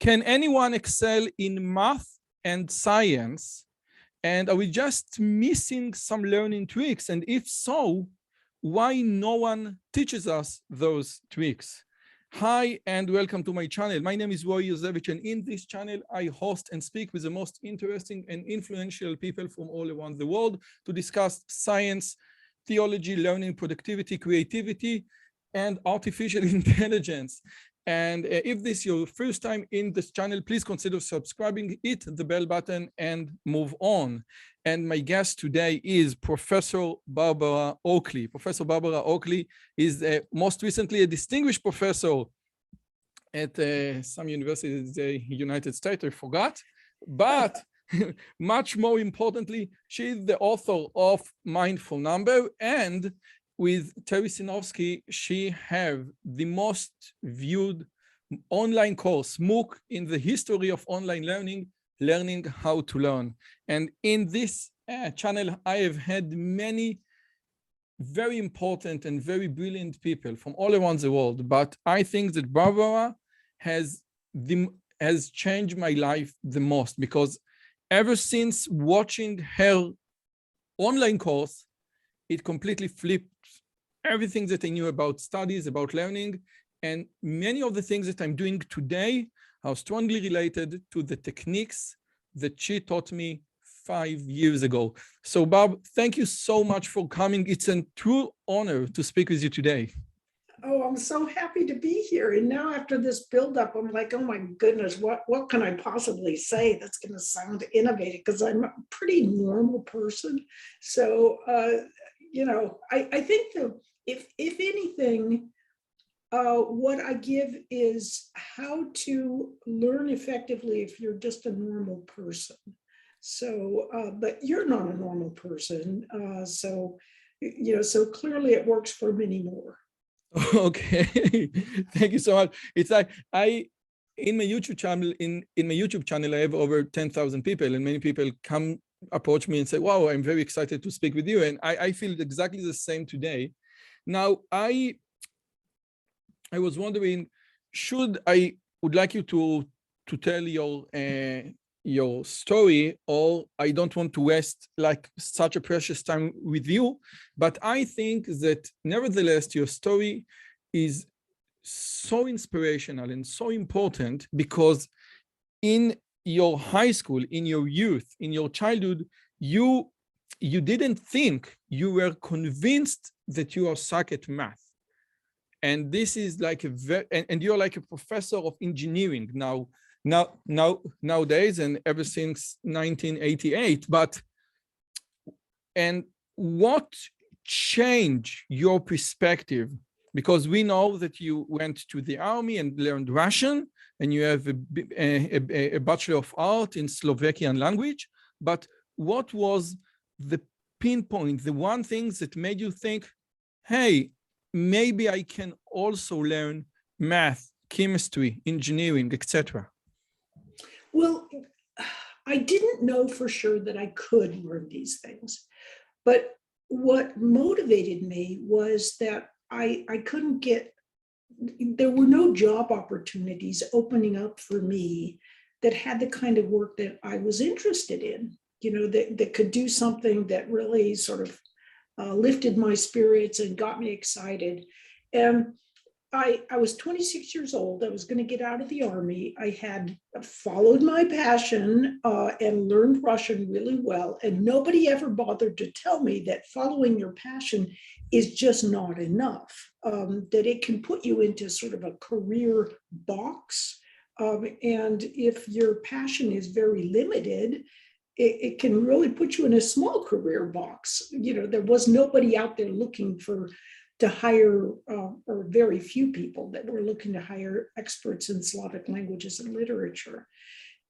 Can anyone excel in math and science? And are we just missing some learning tricks? And if so, why no one teaches us those tricks? Hi, and welcome to my channel. My name is Roy Yosevich, and in this channel, I host and speak with the most interesting and influential people from all around the world to discuss science, theology, learning, productivity, creativity, and artificial intelligence. And if this is your first time in this channel, please consider subscribing, hit the bell button, and move on. And my guest today is Professor Berberah Oakley. Professor Berberah Oakley is most recently a distinguished professor at some universities in the United States, I forgot. But much more importantly, she is the author of Mindful Number, and with Terry Sinofsky, she have the most viewed online course, MOOC, in the history of online learning, Learning How to Learn. And in this channel, I have had many very important and very brilliant people from all around the world. But I think that Berberah has changed my life the most, because ever since watching her online course, it completely flipped everything that I knew about studies, about learning, and many of the things that I'm doing today are strongly related to the techniques that she taught me 5 years ago. So, Barb, thank you so much for coming. It's a true honor to speak with you today. Oh, I'm so happy to be here. And now after this buildup, I'm like, oh my goodness, what can I possibly say that's going to sound innovative? Because I'm a pretty normal person. So, I think that if anything, what I give is how to learn effectively if you're just a normal person. So, but you're not a normal person. So clearly it works for many more. Okay, thank you so much. It's like in my YouTube channel, I have over 10,000 people, and many people approach me and say, wow, I'm very excited to speak with you. And I feel exactly the same today. Now, I was wondering, I would like you to tell your story, or I don't want to waste like such a precious time with you, but I think that nevertheless, your story is so inspirational and so important, because in your high school, in your youth, in your childhood, you didn't think, you were convinced that you are suck at math. And this is like and you're like a professor of engineering nowadays, and ever since 1988. And what changed your perspective? Because we know that you went to the army and learned Russian, and you have a Bachelor of Art in Slovakian language. But what was the pinpoint, the one thing that made you think, hey, maybe I can also learn math, chemistry, engineering, etc.? Well, I didn't know for sure that I could learn these things, but what motivated me was that I couldn't there were no job opportunities opening up for me that had the kind of work that I was interested in, that could do something that really sort of lifted my spirits and got me excited. And I was 26 years old. I was going to get out of the army. I had followed my passion and learned Russian really well. And nobody ever bothered to tell me that following your passion is just not enough, that it can put you into sort of a career box. And if your passion is very limited, it can really put you in a small career box. There was nobody out there looking to hire, or very few people that were looking to hire experts in Slavic languages and literature.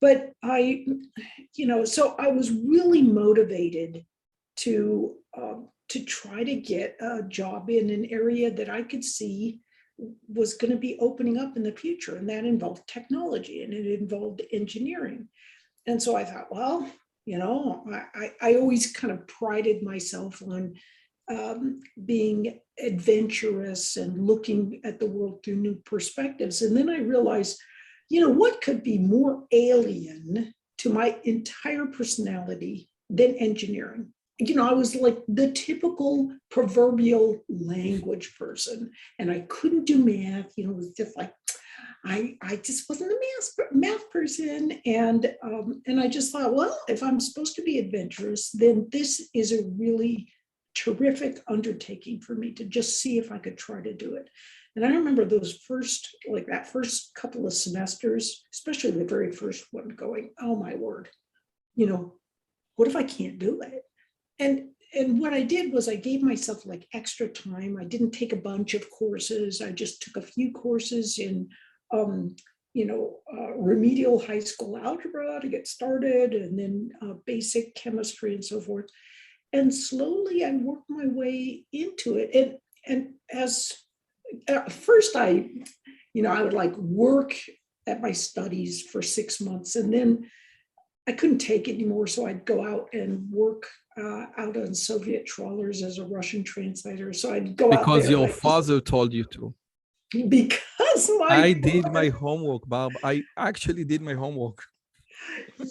But so I was really motivated to try to get a job in an area that I could see was going to be opening up in the future. And that involved technology, and it involved engineering. And so I thought, well, I always kind of prided myself on being adventurous and looking at the world through new perspectives. And then I realized, what could be more alien to my entire personality than engineering? I was like the typical proverbial language person, and I couldn't do math. It was just like, I just wasn't a math person. And I just thought, well, if I'm supposed to be adventurous, then this is a really terrific undertaking for me to just see if I could try to do it. And I remember that first couple of semesters, especially the very first one, going, oh my word, what if I can't do it? And what I did was I gave myself like extra time. I didn't take a bunch of courses. I just took a few courses in, remedial high school algebra to get started, and then basic chemistry and so forth. And slowly I worked my way into it. And as at first I would like work at my studies for 6 months, and then I couldn't take it anymore. So I'd go out and work out on Soviet trawlers as a Russian translator. So I'd go out there. Because your father told you to. Because I did my homework, Barb. I actually did my homework.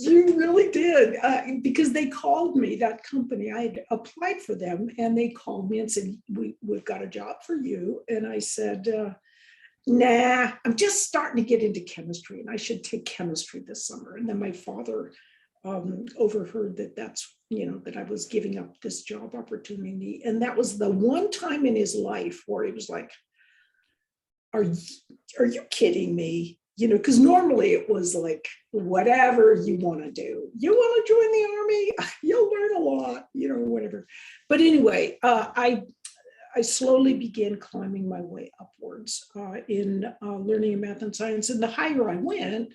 You really did, because they called me, that company. I had applied for them, and they called me and said, we've got a job for you. And I said, nah, I'm just starting to get into chemistry, and I should take chemistry this summer. And then my father overheard that I was giving up this job opportunity. And that was the one time in his life where he was like, are you kidding me? Because normally it was like, whatever you want to do. You want to join the army? You'll learn a lot, whatever. But anyway, I slowly began climbing my way upwards in learning math and science. And the higher I went,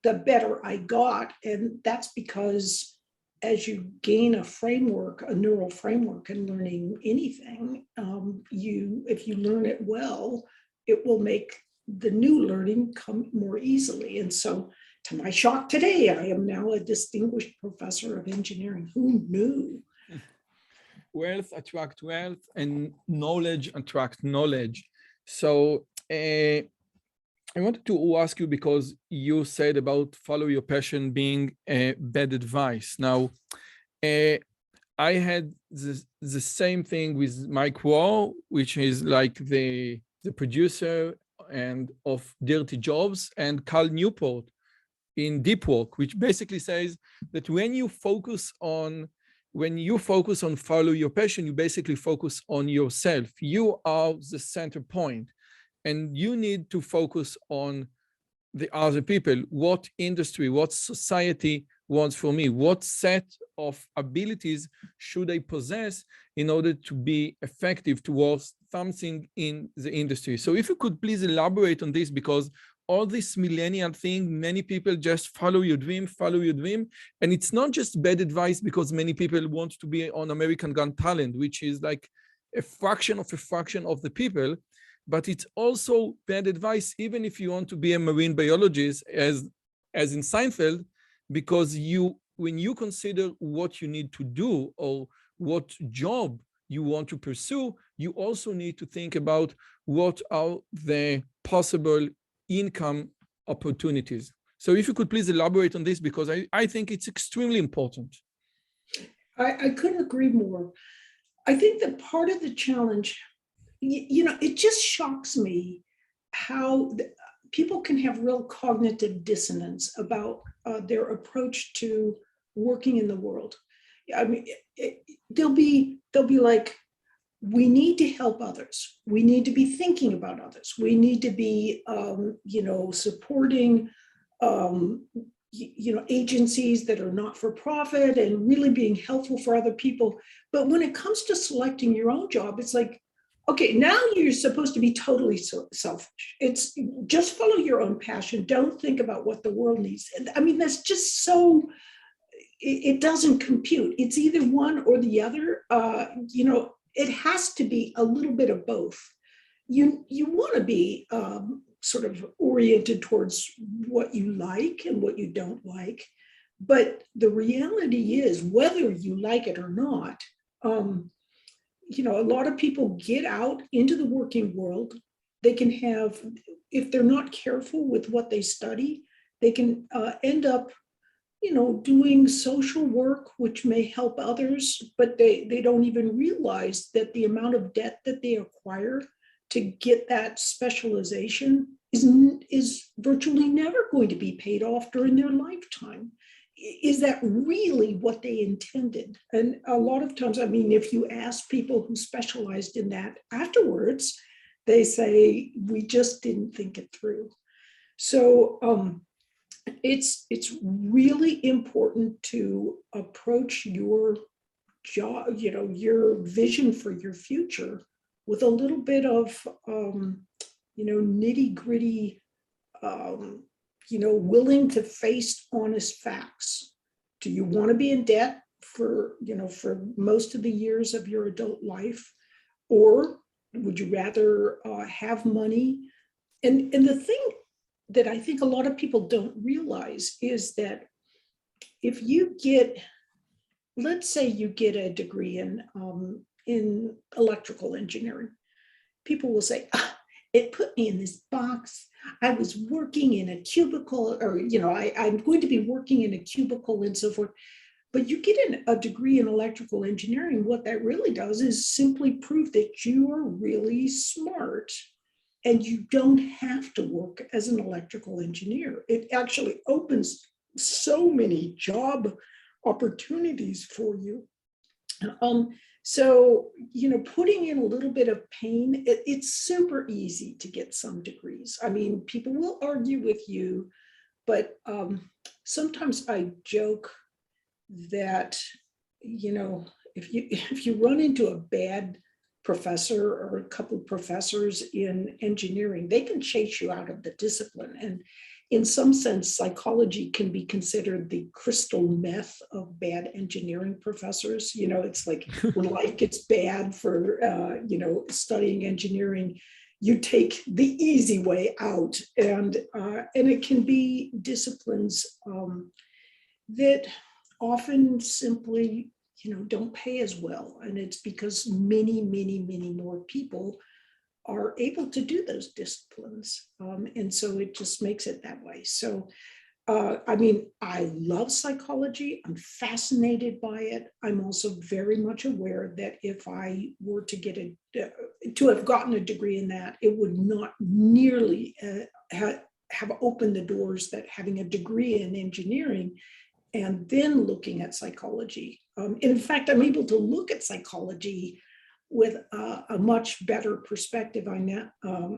the better I got. And that's because as you gain a neural framework in learning anything, if you learn it well, it will make the new learning come more easily. And so, to my shock today, I am now a distinguished professor of engineering. Who knew? Wealth attracts wealth, and knowledge attracts knowledge. So I wanted to ask you, because you said about follow your passion being bad advice. Now, I had the same thing with Mike Rowe, which is like the producer and of Dirty Jobs, and Cal Newport in Deep Work, which basically says that when you focus on follow your passion, you basically focus on yourself. You are the center point, and you need to focus on the other people. What industry, what society wants from me? What set of abilities should I possess in order to be effective towards something in the industry? So if you could please elaborate on this, because all this millennial thing, many people just follow your dream, and it's not just bad advice because many people want to be on American Got Talent, which is like a fraction of the people, but it's also bad advice even if you want to be a marine biologist, as in Seinfeld, because when you consider what you need to do or what job you want to pursue, you also need to think about what are the possible income opportunities. So if you could please elaborate on this, because I think it's extremely important. I couldn't agree more. I think that part of the challenge, it just shocks me how people can have real cognitive dissonance about their approach to working in the world. I mean, they'll be like, we need to help others. We need to be thinking about others. We need to be, supporting, agencies that are not for profit and really being helpful for other people. But when it comes to selecting your own job, it's like, okay, now you're supposed to be totally selfish. It's just follow your own passion. Don't think about what the world needs. I mean, that's just so, it doesn't compute. It's either one or the other. It has to be a little bit of both. You want to be sort of oriented towards what you like and what you don't like. But the reality is, whether you like it or not, a lot of people get out into the working world. They can have, if they're not careful with what they study, They can end up, doing social work, which may help others, but they don't even realize that the amount of debt that they acquire to get that specialization is virtually never going to be paid off during their lifetime. Is that really what they intended? And a lot of times, if you ask people who specialized in that afterwards, they say, we just didn't think it through. So it's really important to approach your job, your vision for your future with a little bit of, nitty gritty, willing to face honest facts. Do you want to be in debt for most of the years of your adult life? Or would you rather have money? And the thing that I think a lot of people don't realize is that if you get, let's say you get a degree in electrical engineering, people will say, it put me in this box. I was working in a cubicle, or, I'm going to be working in a cubicle and so forth. But you get a degree in electrical engineering, what that really does is simply prove that you are really smart and you don't have to work as an electrical engineer. It actually opens so many job opportunities for you. So, putting in a little bit of pain, it's super easy to get some degrees. People will argue with you, but sometimes I joke that, if you run into a bad professor or a couple of professors in engineering, they can chase you out of the discipline. And in some sense, psychology can be considered the crystal meth of bad engineering professors. It's like when life gets bad for, studying engineering, you take the easy way out. And it can be disciplines that often simply, don't pay as well. And it's because many, many, many more people are able to do those disciplines. And so it just makes it that way. So, I love psychology. I'm fascinated by it. I'm also very much aware that if I were to get to have gotten a degree in that, it would not nearly have opened the doors that having a degree in engineering and then looking at psychology. In fact, I'm able to look at psychology with a much better perspective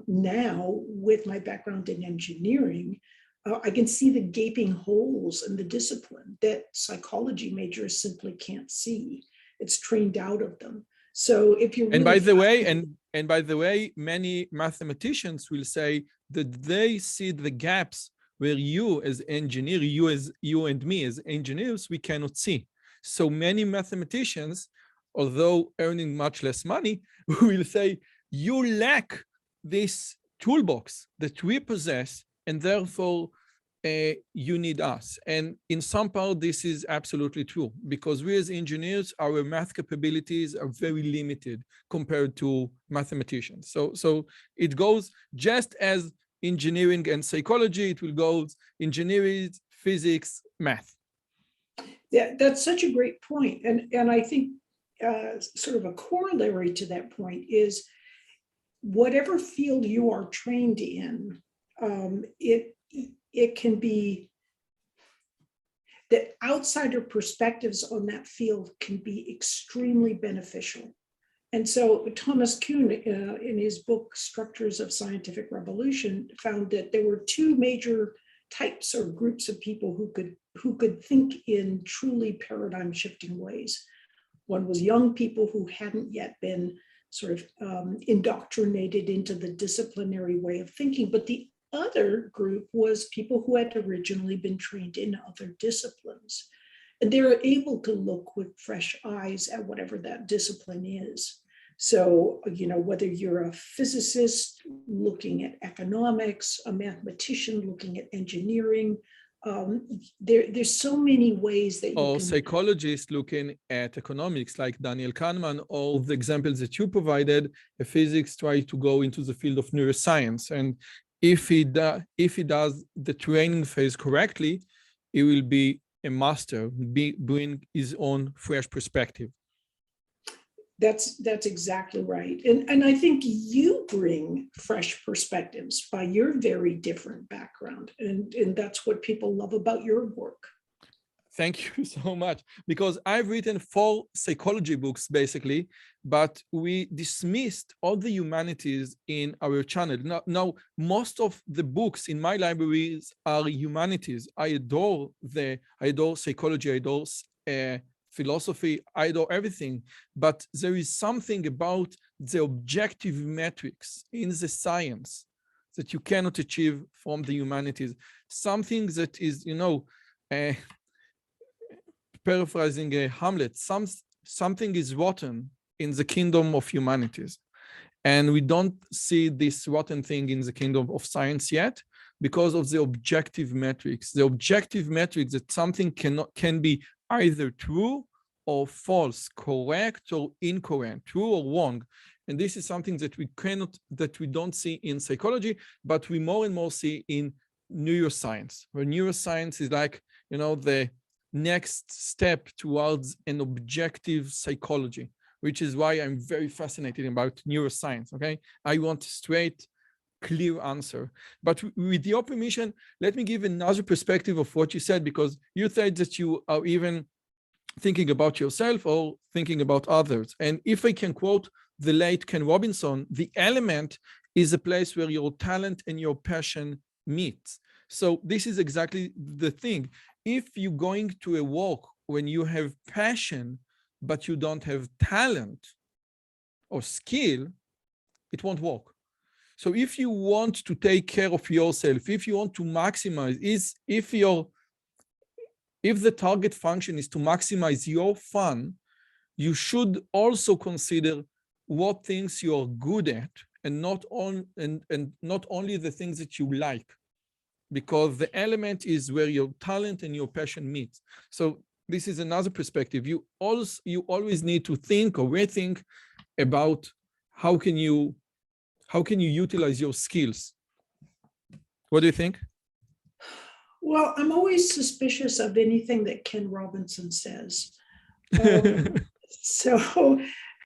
now with my background in engineering. I can see the gaping holes in the discipline that psychology majors simply can't see. It's trained out of them. So if you're and by the way, many mathematicians will say that they see the gaps where you as engineer, you and me as engineers, we cannot see. So many mathematicians, although earning much less money, will say, you lack this toolbox that we possess, and therefore you need us. And in some part, this is absolutely true, because we as engineers, our math capabilities are very limited compared to mathematicians. So it goes just as engineering and psychology, it will go engineering, physics, math. Yeah, that's such a great point. And I think sort of a corollary to that point is whatever field you are trained in, it can be that outsider perspectives on that field can be extremely beneficial. And so Thomas Kuhn, in his book, Structures of Scientific Revolution, found that there were two major types or groups of people who could think in truly paradigm shifting ways. One was young people who hadn't yet been sort of indoctrinated into the disciplinary way of thinking, but the other group was people who had originally been trained in other disciplines. And they're able to look with fresh eyes at whatever that discipline is. So, whether you're a physicist looking at economics, a mathematician looking at engineering, there's so many ways that you or can... psychologists looking at economics, like Daniel Kahneman, or the examples that you provided, a physics try to go into the field of neuroscience. And if he does the training phase correctly, he will be a master, bring his own fresh perspective. That's exactly right. And I think you bring fresh perspectives by your very different background. And that's what people love about your work. Thank you so much. Because I've written 4 psychology books, basically, but we dismissed all the humanities in our channel. Now, most of the books in my libraries are humanities. I adore psychology, I adore philosophy, I adore everything, but there is something about the objective metrics in the science that you cannot achieve from the humanities. Something that is, paraphrasing Hamlet, something is rotten in the kingdom of humanities. And we don't see this rotten thing in the kingdom of science yet because of the objective metrics. The objective metrics that something can be either true or false, correct or incorrect, true or wrong. And this is something that we don't see in psychology, but we more and more see in neuroscience, where neuroscience is like, the next step towards an objective psychology, which is why I'm very fascinated about neuroscience, okay? I want a straight, clear answer. But with your permission, let me give another perspective of what you said, because you said that you are even thinking about yourself or thinking about others. And if I can quote the late Ken Robinson, the element is a place where your talent and your passion meet. So this is exactly the thing. If you're going to a walk when you have passion, but you don't have talent or skill, it won't work. So if you want to take care of yourself, if you want to maximize, if the target function is to maximize your fun, you should also consider what things you are good at and not only the things that you like, because the element is where your talent and your passion meet. So this is another perspective. You always need to think or rethink about how can you utilize your skills. What do you think? Well, I'm always suspicious of anything that Ken Robinson says.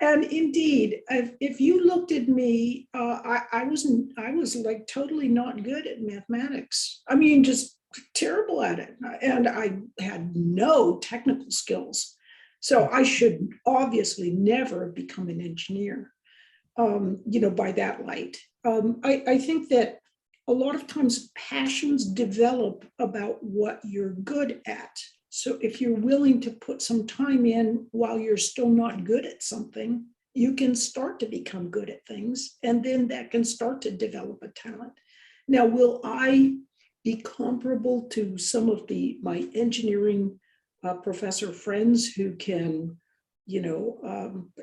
And indeed, if you looked at me, I was like totally not good at mathematics. I mean, just terrible at it. And I had no technical skills. So I should obviously never become an engineer, by that light. I think that a lot of times passions develop about what you're good at. So if you're willing to put some time in while you're still not good at something, you can start to become good at things, and then that can start to develop a talent. Now, will I be comparable to some of my engineering professor friends who can,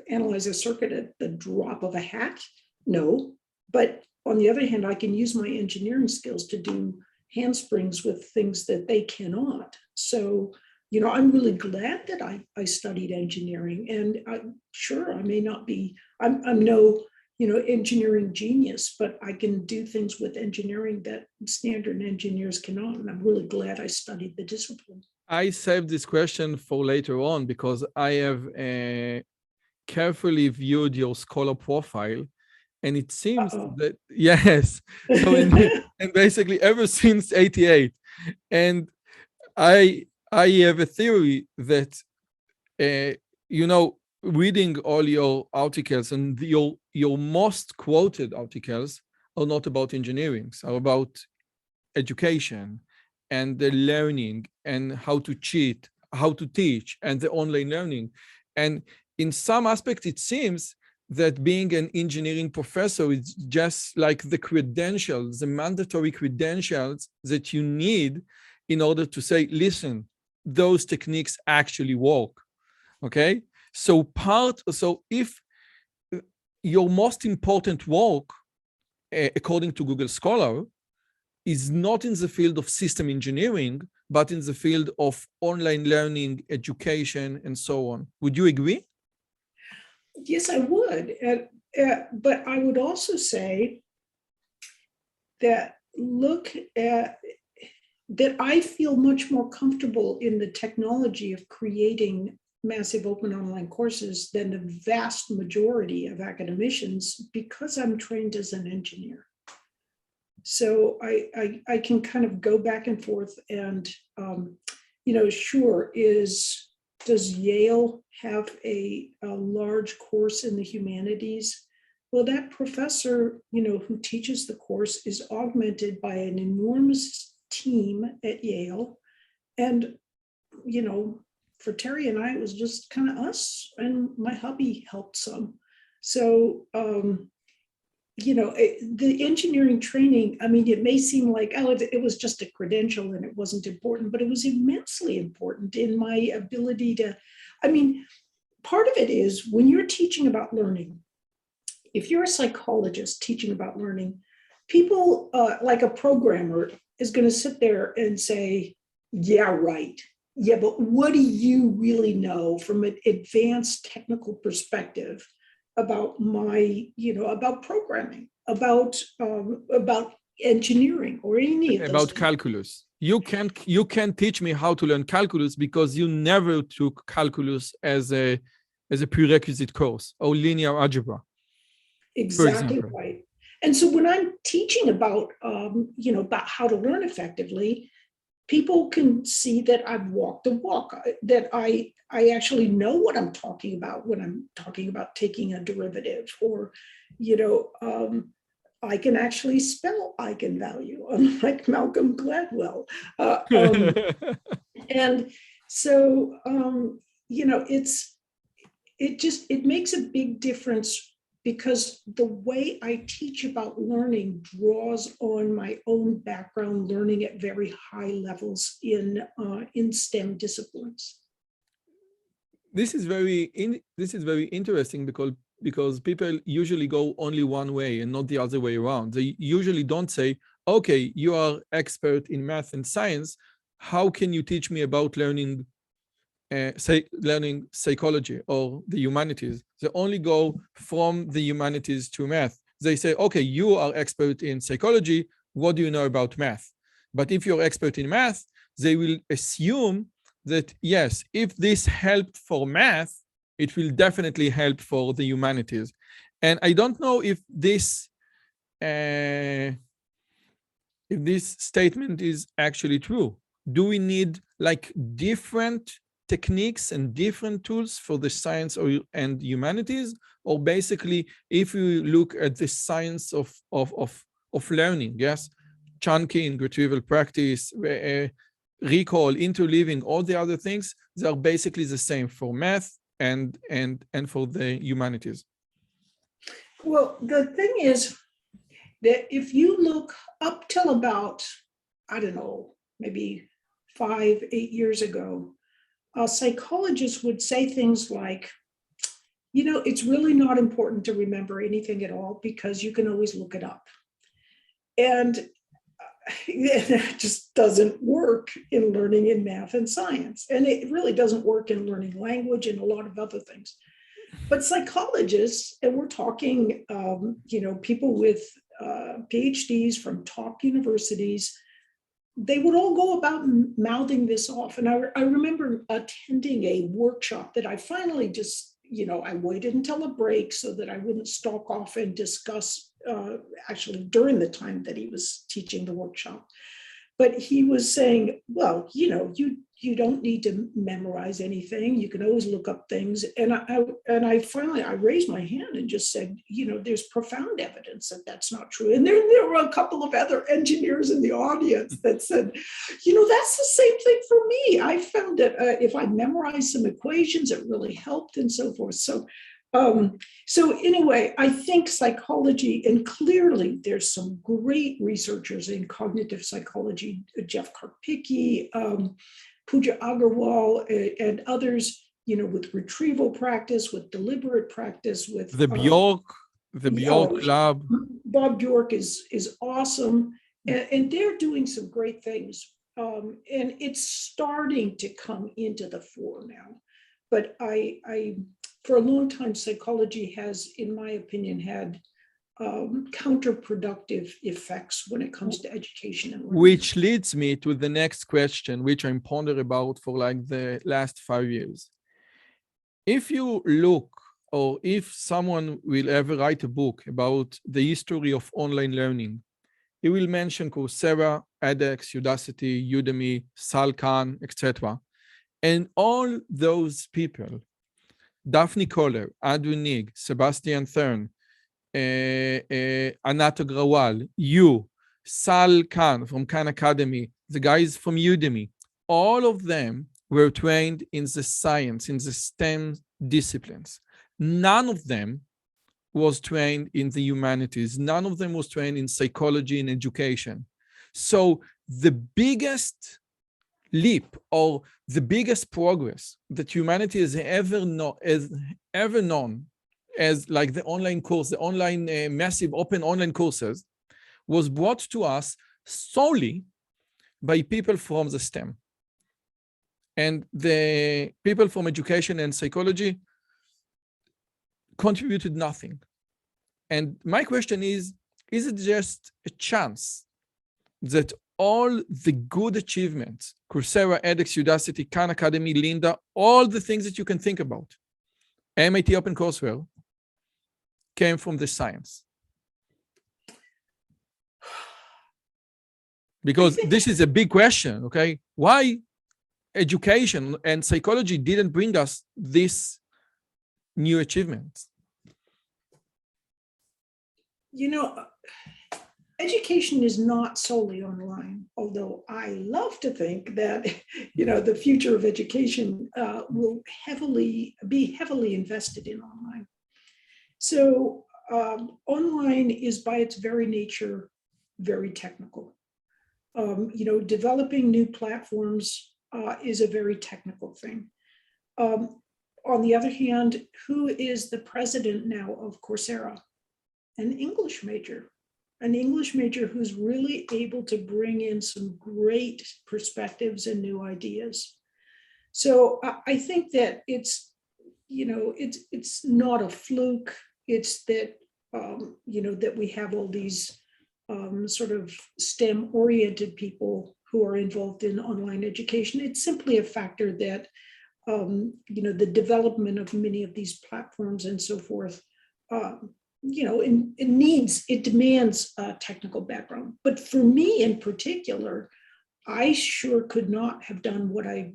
analyze a circuit at the drop of a hat? No, but on the other hand, I can use my engineering skills to do handsprings with things that they cannot. So, I'm really glad that I studied engineering, and I may not be, I'm no, engineering genius, but I can do things with engineering that standard engineers cannot. And I'm really glad I studied the discipline. I saved this question for later on because I have carefully viewed your scholar profile. And it seems that, yes, so and basically ever since 88. And I have a theory that, reading all your articles and your most quoted articles are not about engineering, are about education and the learning and how to cheat, how to teach, and the online learning. And in some aspects, it seems that being an engineering professor is just like the credentials, the mandatory credentials that you need in order to say, listen, those techniques actually work, okay? So if your most important work, according to Google Scholar, is not in the field of system engineering, but in the field of online learning, education, and so on. Would you agree? Yes, I would. But I would also say that look at that I feel much more comfortable in the technology of creating massive open online courses than the vast majority of academicians because I'm trained as an engineer. So I can kind of go back and forth and, sure, does Yale have a large course in the humanities? Well, that professor, who teaches the course is augmented by an enormous team at Yale. And, for Terry and I, it was just kind of us, and my hubby helped some. So, the engineering training, I mean, it may seem like, it was just a credential and it wasn't important, but it was immensely important in my ability to, part of it is when you're teaching about learning, if you're a psychologist teaching about learning, people like a programmer is going to sit there and say, yeah, right. Yeah, but what do you really know from an advanced technical perspective about about programming, about engineering, or any of those about things. calculus? You can't teach me how to learn calculus because you never took calculus as a prerequisite course or linear algebra. Exactly right. And so when I'm teaching about about how to learn effectively, people can see that I've walked the walk, that I actually know what I'm talking about when I'm talking about taking a derivative, or, I can actually spell eigenvalue, unlike Malcolm Gladwell. And so, it makes a big difference because the way I teach about learning draws on my own background learning at very high levels in STEM disciplines. This is very interesting because people usually go only one way and not the other way around. They usually don't say, okay, you are expert in math and science. How can you teach me about learning psychology or the humanities? They only go from the humanities to math. They say, okay, you are expert in psychology. What do you know about math? But if you're expert in math, they will assume that, yes, if this helped for math, it will definitely help for the humanities. And I don't know if this statement is actually true. Do we need like different techniques and different tools for the science and humanities? Or basically, if you look at the science of learning, yes, chunking, retrieval practice, recall, interleaving, all the other things, they are basically the same for math and for the humanities. Well, the thing is that if you look up till about, I don't know, maybe 5-8 years ago, psychologists would say things like, it's really not important to remember anything at all because you can always look it up. And that just doesn't work in learning in math and science. And it really doesn't work in learning language and a lot of other things. But psychologists, and we're talking, people with PhDs from top universities, they would all go about mouthing this off. And I remember attending a workshop that I finally just, I waited until a break so that I wouldn't stalk off and discuss actually during the time that he was teaching the workshop. But he was saying, well, you don't need to memorize anything. You can always look up things. And I finally raised my hand and just said, there's profound evidence that that's not true. And there were a couple of other engineers in the audience that said, that's the same thing for me. I found that if I memorized some equations, it really helped and so forth. So anyway, I think psychology, and clearly there's some great researchers in cognitive psychology, Jeff Karpicki, Pooja Agarwal, and others, with retrieval practice, with deliberate practice, with the Bjork Lab. Bob Bjork is awesome, and they're doing some great things. And it's starting to come into the fore now. But I for a long time, psychology has, in my opinion, had counterproductive effects when it comes to education and learning. Which leads me to the next question, which I'm pondering about for like the last 5 years. If you look, or if someone will ever write a book about the history of online learning, he will mention Coursera, edX, Udacity, Udemy, Salkan, etc. And all those people, Daphne Koller, Adwin Nig, Sebastian Thurn, Anat Agrawal, you, Sal Khan from Khan Academy, the guys from Udemy, all of them were trained in the science, in the STEM disciplines. None of them was trained in the humanities. None of them was trained in psychology and education. So the biggest leap or the biggest progress that humanity has ever known as like the online course, the online massive open online courses, was brought to us solely by people from the STEM. And the people from education and psychology contributed nothing. And my question is it just a chance that all the good achievements, Coursera, edX, Udacity, Khan Academy, Linda, all the things that you can think about, MIT OpenCourseWare, came from the science? Because this is a big question, okay? Why education and psychology didn't bring us this new achievements? You know, education is not solely online, although I love to think that, you know, the future of education will be heavily invested in online. So online is by its very nature, very technical. You know, developing new platforms is a very technical thing. On the other hand, who is the president now of Coursera? An English major who's really able to bring in some great perspectives and new ideas. So I think that it's, you know, it's not a fluke. It's that, you know, that we have all these sort of STEM-oriented people who are involved in online education. It's simply a factor that, you know, the development of many of these platforms and so forth, you know, it demands a technical background. But for me in particular, I sure could not have done what I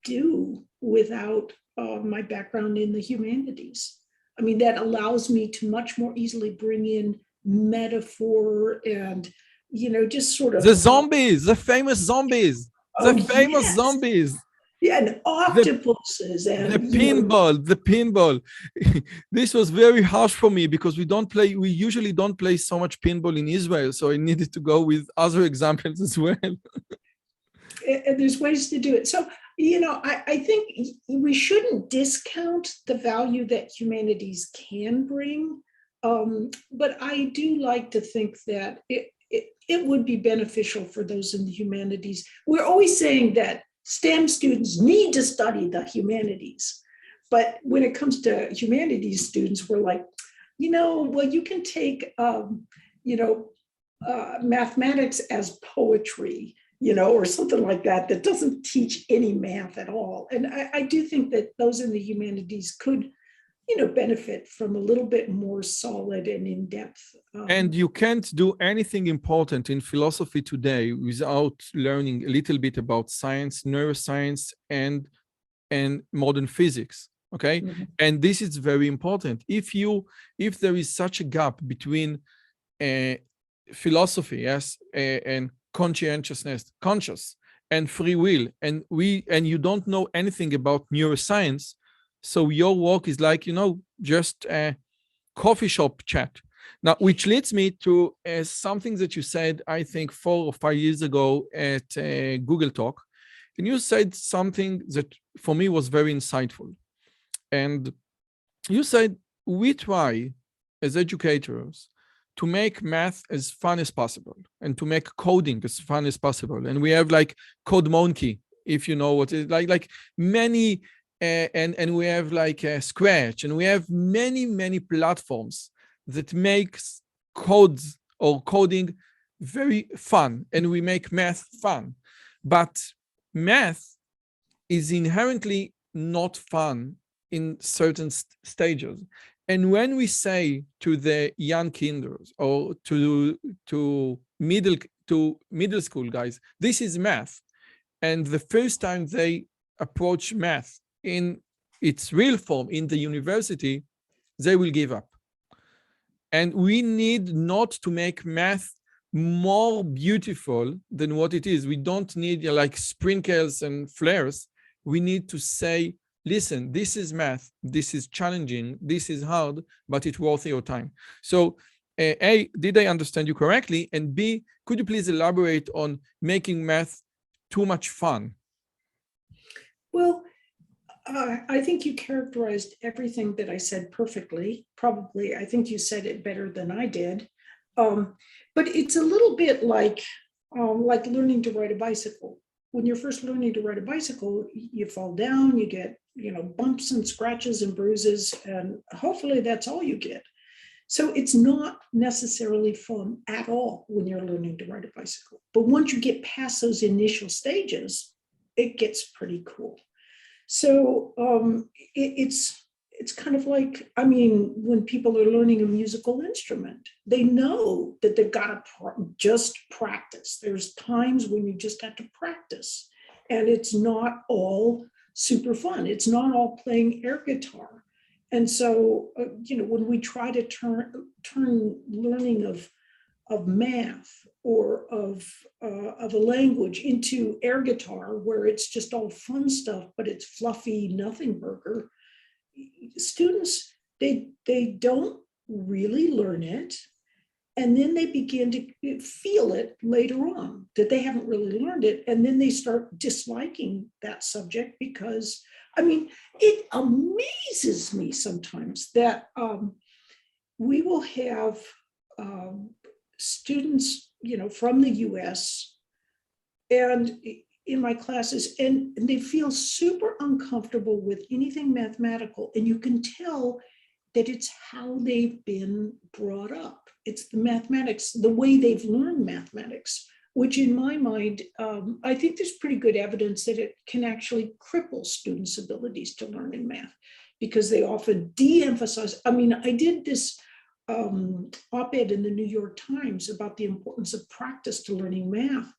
do without my background in the humanities. I mean, that allows me to much more easily bring in metaphor and, you know, just sort of... The zombies, the famous zombies, yes. Zombies. Yeah, and octopuses and the pinball. This was very harsh for me because we usually don't play so much pinball in Israel, so I needed to go with other examples as well. And there's ways to do it. So, you know, I think we shouldn't discount the value that humanities can bring, but I do like to think that it would be beneficial for those in the humanities. We're always saying that STEM students need to study the humanities. But when it comes to humanities students, we're like, you know, well, you can take, you know, mathematics as poetry, you know, or something like that, that doesn't teach any math at all. And I do think that those in the humanities could, you know, benefit from a little bit more solid and in-depth. And you can't do anything important in philosophy today without learning a little bit about science, neuroscience, and modern physics. Okay, and this is very important. If there is such a gap between philosophy, yes, and conscientiousness, conscious, and free will, and you don't know anything about neuroscience, so your work is like, you know, just a coffee shop chat. Now, which leads me to something that you said, I think 4 or 5 years ago at Google Talk, and you said something that for me was very insightful. And you said, we try as educators to make math as fun as possible and to make coding as fun as possible. And we have like Code Monkey, if you know what it is, like many, and we have like Scratch, and we have many platforms that makes codes or coding very fun, and we make math fun. But math is inherently not fun in certain stages. And when we say to the young kinders or to middle school guys, this is math, and the first time they approach math in its real form in the university, they will give up. And we need not to make math more beautiful than what it is. We don't need like sprinkles and flares. We need to say, listen, this is math, this is challenging, this is hard, but it's worth your time. So A, did I understand you correctly? And B, could you please elaborate on making math too much fun? Well, I think you characterized everything that I said perfectly. Probably, I think you said it better than I did. But it's a little bit like learning to ride a bicycle. When you're first learning to ride a bicycle, you fall down, you get, bumps and scratches and bruises, and hopefully that's all you get. So it's not necessarily fun at all when you're learning to ride a bicycle. But once you get past those initial stages, it gets pretty cool. So it's kind of like, when people are learning a musical instrument, they know that they've got to just practice. There's times when you just have to practice, and it's not all super fun. It's not all playing air guitar. And so, when we try to turn learning of math or of a language into air guitar, where it's just all fun stuff, but it's fluffy nothing burger, students, they don't really learn it. And then they begin to feel it later on, that they haven't really learned it. And then they start disliking that subject because, it amazes me sometimes that we will have students, from the US and in my classes, and they feel super uncomfortable with anything mathematical. And you can tell that it's how they've been brought up. It's the mathematics, the way they've learned mathematics, which in my mind, I think there's pretty good evidence that it can actually cripple students' abilities to learn in math, because they often de-emphasize. I did this op-ed in the New York Times about the importance of practice to learning math.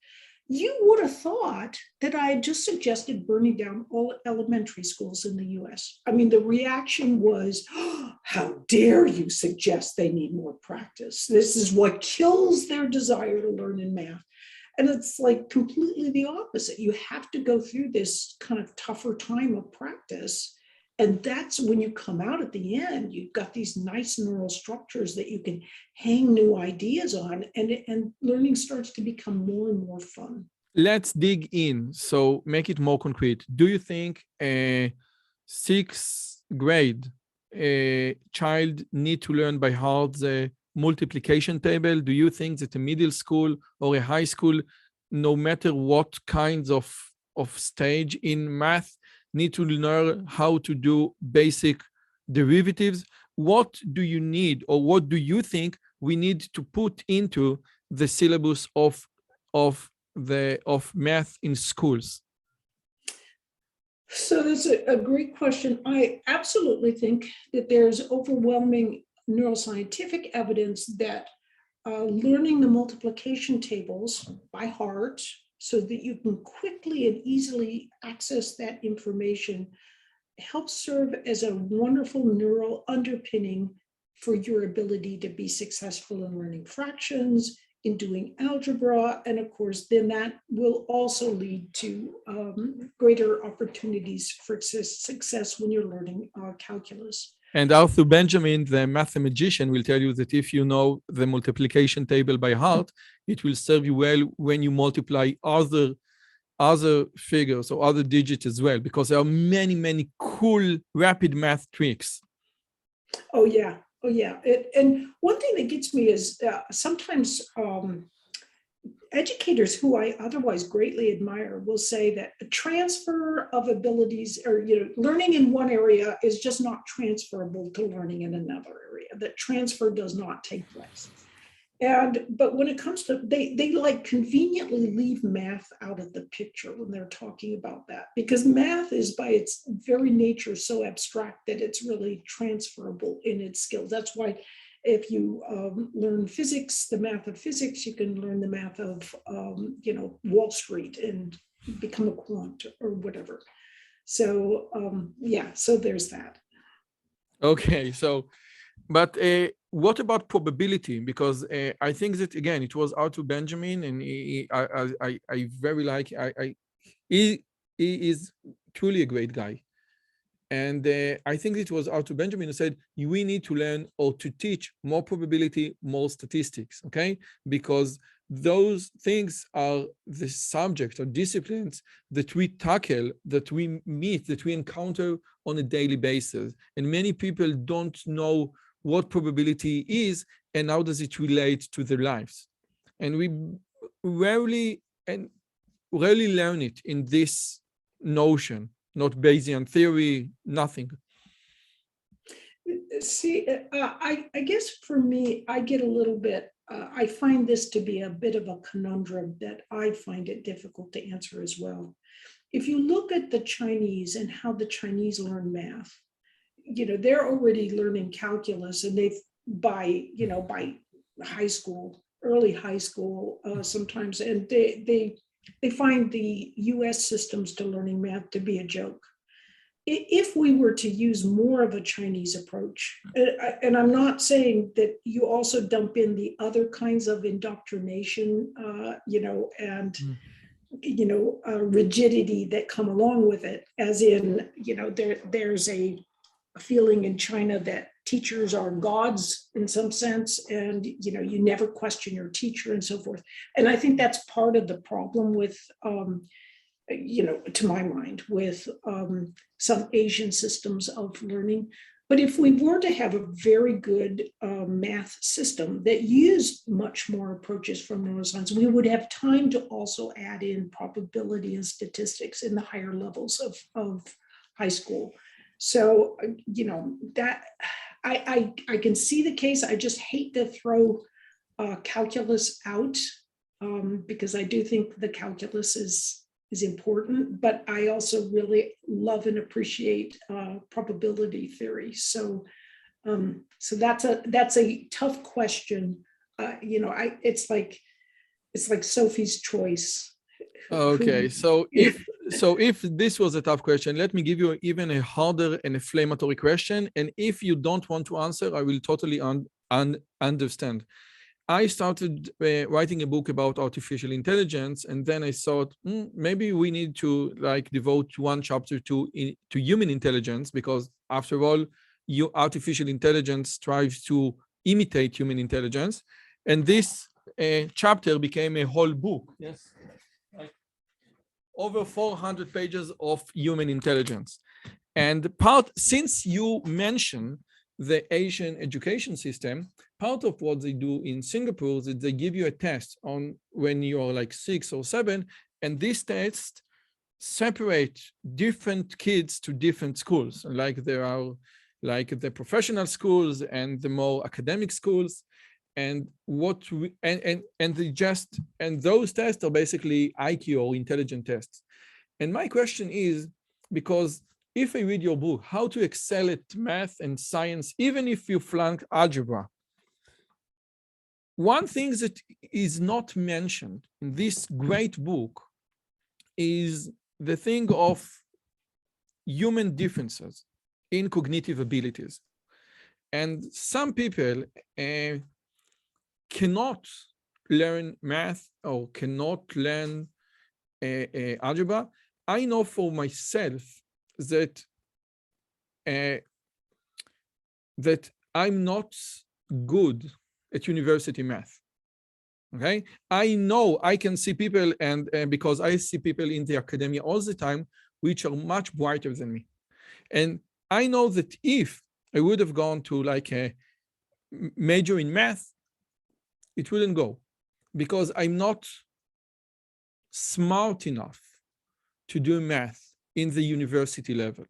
You would have thought that I had just suggested burning down all elementary schools in the US. The reaction was, oh, how dare you suggest they need more practice? This is what kills their desire to learn in math. And it's like completely the opposite. You have to go through this kind of tougher time of practice. And that's when you come out at the end, you've got these nice neural structures that you can hang new ideas on, and learning starts to become more and more fun. Let's dig in. So make it more concrete. Do you think a sixth grade child need to learn by heart the multiplication table? Do you think that a middle school or a high school, no matter what kinds of stage in math, need to learn how to do basic derivatives? What do you need, or what do you think we need to put into the syllabus of math in schools? So that's a great question. I absolutely think that there's overwhelming neuroscientific evidence that learning the multiplication tables by heart, so that you can quickly and easily access that information, helps serve as a wonderful neural underpinning for your ability to be successful in learning fractions, in doing algebra, and of course, then that will also lead to greater opportunities for success when you're learning calculus. And Arthur Benjamin, the mathematician, will tell you that if you know the multiplication table by heart, it will serve you well when you multiply other figures or other digits as well, because there are many, many cool rapid math tricks. Oh, yeah. Oh, yeah. And one thing that gets me is sometimes educators who I otherwise greatly admire will say that a transfer of abilities, or learning in one area is just not transferable to learning in another area, that transfer does not take place. But when it comes to, they like conveniently leave math out of the picture when they're talking about that, because math is by its very nature so abstract that it's really transferable in its skills. That's why if you learn physics, the math of physics, you can learn the math of, Wall Street and become a quant or whatever. So so there's that. Okay, so, but what about probability? Because I think that, again, it was Arthur Benjamin, and I very like, he is truly a great guy. And I think it was Arthur Benjamin who said, we need to learn or to teach more probability, more statistics, okay? Because those things are the subjects or disciplines that we tackle, that we meet, that we encounter on a daily basis. And many people don't know what probability is and how does it relate to their lives. And we rarely learn it in this notion, not Bayesian theory, nothing. See, I guess for me, I get a little bit, I find this to be a bit of a conundrum that I find it difficult to answer as well. If you look at the Chinese and how the Chinese learn math, they're already learning calculus, and by high school, early high school sometimes, and they find the US systems to learning math to be a joke. If we were to use more of a Chinese approach, and I'm not saying that you also dump in the other kinds of indoctrination, and rigidity that come along with it, as in, there's a feeling in China that teachers are gods in some sense, and you never question your teacher and so forth. And I think that's part of the problem with to my mind, with some Asian systems of learning. But if we were to have a very good math system that used much more approaches from neuroscience, we would have time to also add in probability and statistics in the higher levels of high school. So, that I can see the case. I just hate to throw calculus out because I do think the calculus is important, but I also really love and appreciate probability theory. So that's a tough question. It's like Sophie's choice. Okay, so if this was a tough question, let me give you even a harder and inflammatory question. And if you don't want to answer, I will totally understand. I started writing a book about artificial intelligence, and then I thought maybe we need to devote one chapter to human intelligence, because after all, artificial intelligence tries to imitate human intelligence, and this chapter became a whole book. Yes, over 400 pages of human intelligence. And since you mentioned the Asian education system, part of what they do in Singapore is that they give you a test on when you are 6 or 7, and this test separate different kids to different schools. There are the professional schools and the more academic schools, and those tests are basically IQ or intelligent tests. And my question is, because if I read your book, How to Excel at Math and Science, even if you flunk algebra, one thing that is not mentioned in this great book is the thing of human differences in cognitive abilities. And some people cannot learn math or cannot learn algebra. I know for myself that I'm not good at university math. Okay, I know I can see people, and because I see people in the academia all the time, which are much brighter than me, and I know that if I would have gone to a major in math, it wouldn't go, because I'm not smart enough to do math in the university level,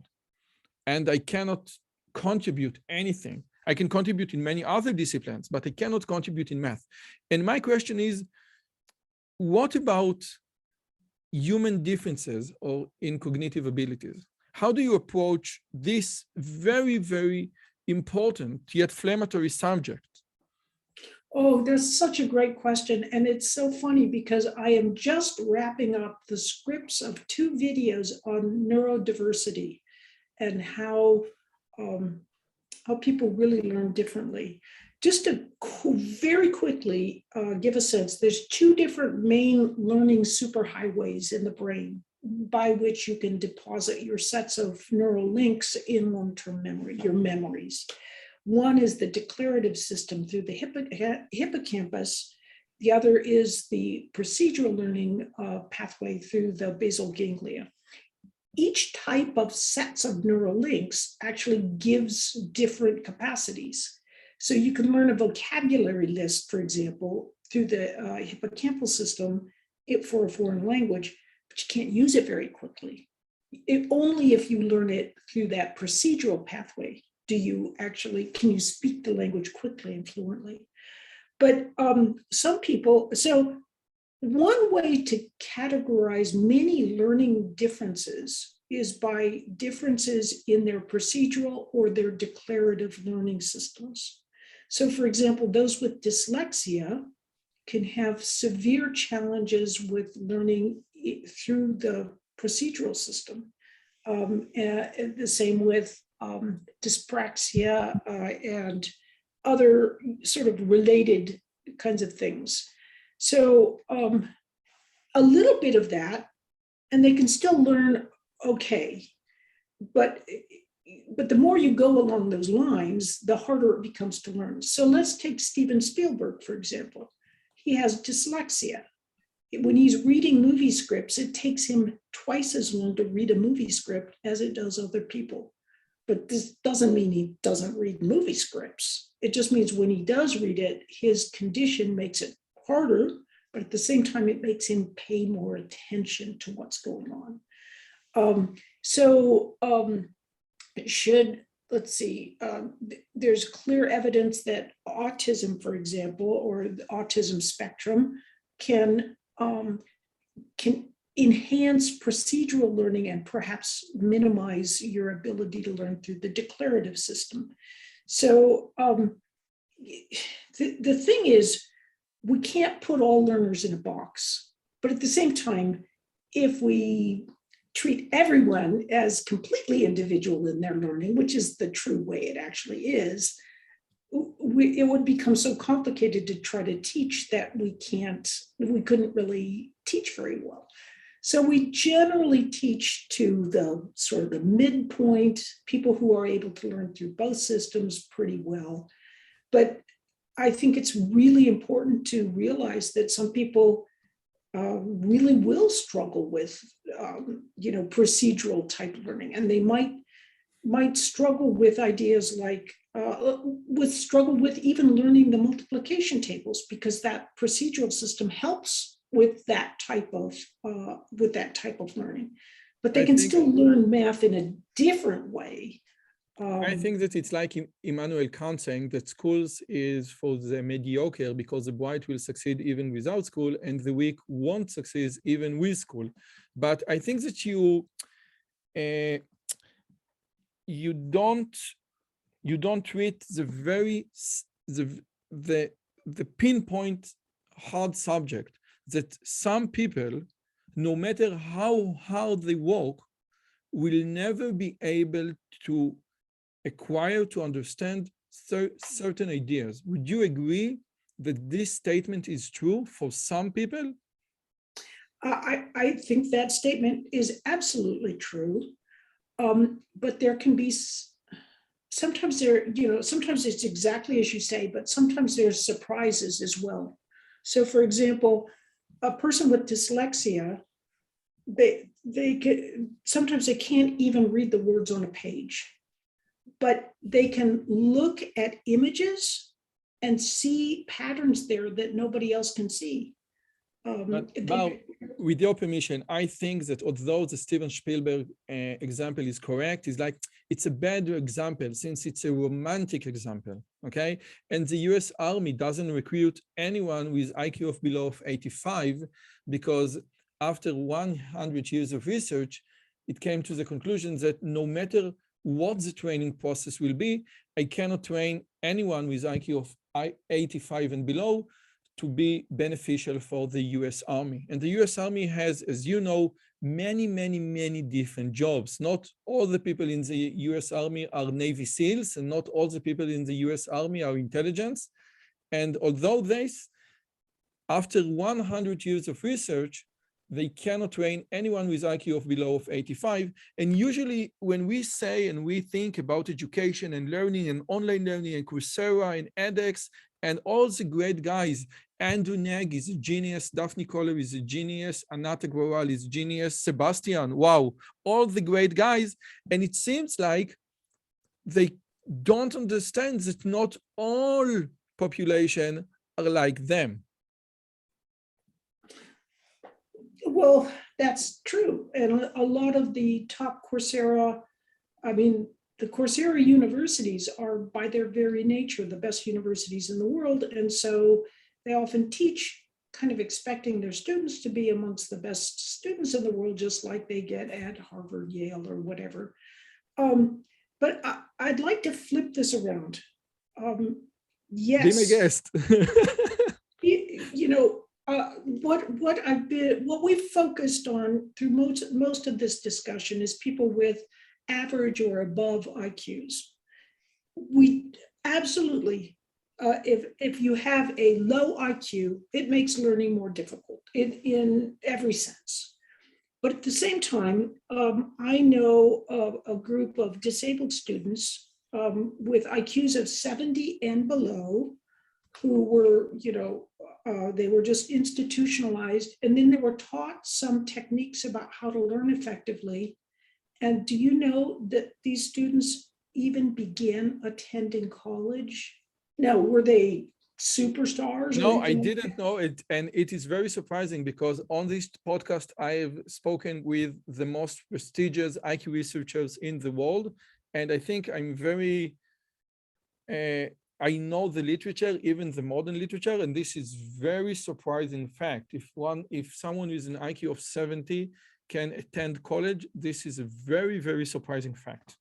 and I cannot contribute anything I can contribute in many other disciplines, but I cannot contribute in math. And my question is, what about human differences or in cognitive abilities? How do you approach this very, very important yet inflammatory subject? Oh, that's such a great question. And it's so funny because I am just wrapping up the scripts of 2 videos on neurodiversity and how people really learn differently. Just to very quickly give a sense, there's 2 different main learning superhighways in the brain by which you can deposit your sets of neural links in long-term memory, your memories. One is the declarative system through the hippocampus. The other is the procedural learning pathway through the basal ganglia. Each type of sets of neural links actually gives different capacities. So you can learn a vocabulary list, for example, through the hippocampal system for a foreign language, but you can't use it very quickly. Only if you learn it through that procedural pathway can you speak the language quickly and fluently. But some people, so one way to categorize many learning differences is by differences in their procedural or their declarative learning systems. So for example, those with dyslexia can have severe challenges with learning through the procedural system. The same with dyspraxia and other sort of related kinds of things. So a little bit of that, and they can still learn okay, but the more you go along those lines, the harder it becomes to learn. So let's take Steven Spielberg, for example. He has dyslexia. When he's reading movie scripts, it takes him twice as long to read a movie script as it does other people. But this doesn't mean he doesn't read movie scripts. It just means when he does read it, his condition makes it harder, but at the same time, it makes him pay more attention to what's going on. There's clear evidence that autism, for example, or the autism spectrum can enhance procedural learning and perhaps minimize your ability to learn through the declarative system. So the thing is, we can't put all learners in a box, but at the same time, if we treat everyone as completely individual in their learning, which is the true way it actually is, it would become so complicated to try to teach that we couldn't really teach very well. So we generally teach to the sort of the midpoint, people who are able to learn through both systems pretty well. But I think it's really important to realize that some people really will struggle with, procedural type learning, and they might struggle with ideas like struggle with even learning the multiplication tables, because that procedural system helps with that type of learning, but they can still learn math in a different way. I think that it's like Immanuel Kant saying that schools is for the mediocre, because the bright will succeed even without school and the weak won't succeed even with school. But I think that you don't treat the pinpoint hard subject that some people, no matter how hard they work, will never be able to acquire, to understand certain ideas. Would you agree that this statement is true for some people? I think that statement is absolutely true. But there can be, sometimes it's exactly as you say, but sometimes there's surprises as well. So for example, a person with dyslexia, sometimes they can't even read the words on a page, but they can look at images and see patterns there that nobody else can see. With your permission, I think that although the Steven Spielberg example is correct, it's a bad example since it's a romantic example, okay? And the US Army doesn't recruit anyone with IQ of below 85 because after 100 years of research, it came to the conclusion that no matter what the training process will be, I cannot train anyone with IQ of 85 and below to be beneficial for the US Army. And the US Army has, as you know, many different jobs. Not all the people in the US Army are Navy SEALs, and not all the people in the US Army are intelligence. And although this, after 100 years of research, they cannot train anyone with IQ of below 85. And usually when we say and we think about education and learning and online learning and Coursera and edX and all the great guys, Andrew Nag is a genius, Daphne Koller is a genius, Anat Agrawal is a genius, Sebastian, wow, all the great guys. And it seems like they don't understand that not all population are like them. Well, that's true. And a lot of the top Coursera, the Coursera universities are by their very nature the best universities in the world. And so they often teach kind of expecting their students to be amongst the best students in the world, just like they get at Harvard, Yale, or whatever. But I'd like to flip this around. Yes. Be my guest. What we've focused on through most of this discussion is people with average or above IQs. We absolutely, if you have a low IQ, it makes learning more difficult in every sense. But at the same time, I know a group of disabled students with IQs of 70 and below who were, they were just institutionalized, and then they were taught some techniques about how to learn effectively. And do you know that these students even began attending college? Now, were they superstars? No, I didn't know it. And it is very surprising because on this podcast, I have spoken with the most prestigious IQ researchers in the world. And I think I'm very, I know the literature, even the modern literature, and this is very surprising fact. If someone with an IQ of 70 can attend college, this is a very surprising fact.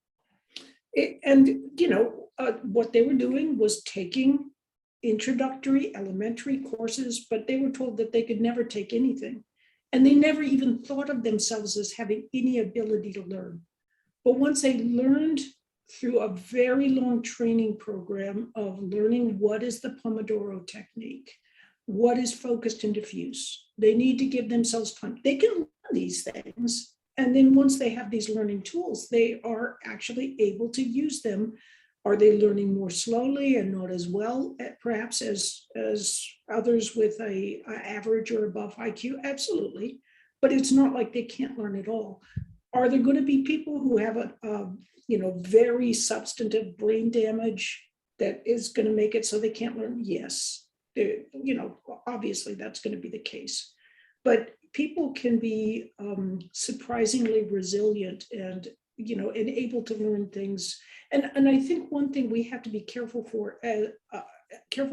And, what they were doing was taking introductory elementary courses, but they were told that they could never take anything. And they never even thought of themselves as having any ability to learn. But once they learned through a very long training program of learning what is the Pomodoro technique, what is focused and diffuse, they need to give themselves time. They can learn these things. And then once they have these learning tools, they are actually able to use them. Are they learning more slowly and not as well, perhaps as others with a average or above IQ? Absolutely. But it's not like they can't learn at all. Are there going to be people who have a very substantive brain damage that is going to make it so they can't learn? Yes. Obviously that's going to be the case. But people can be surprisingly resilient and able to learn things. And I think one thing we have to be careful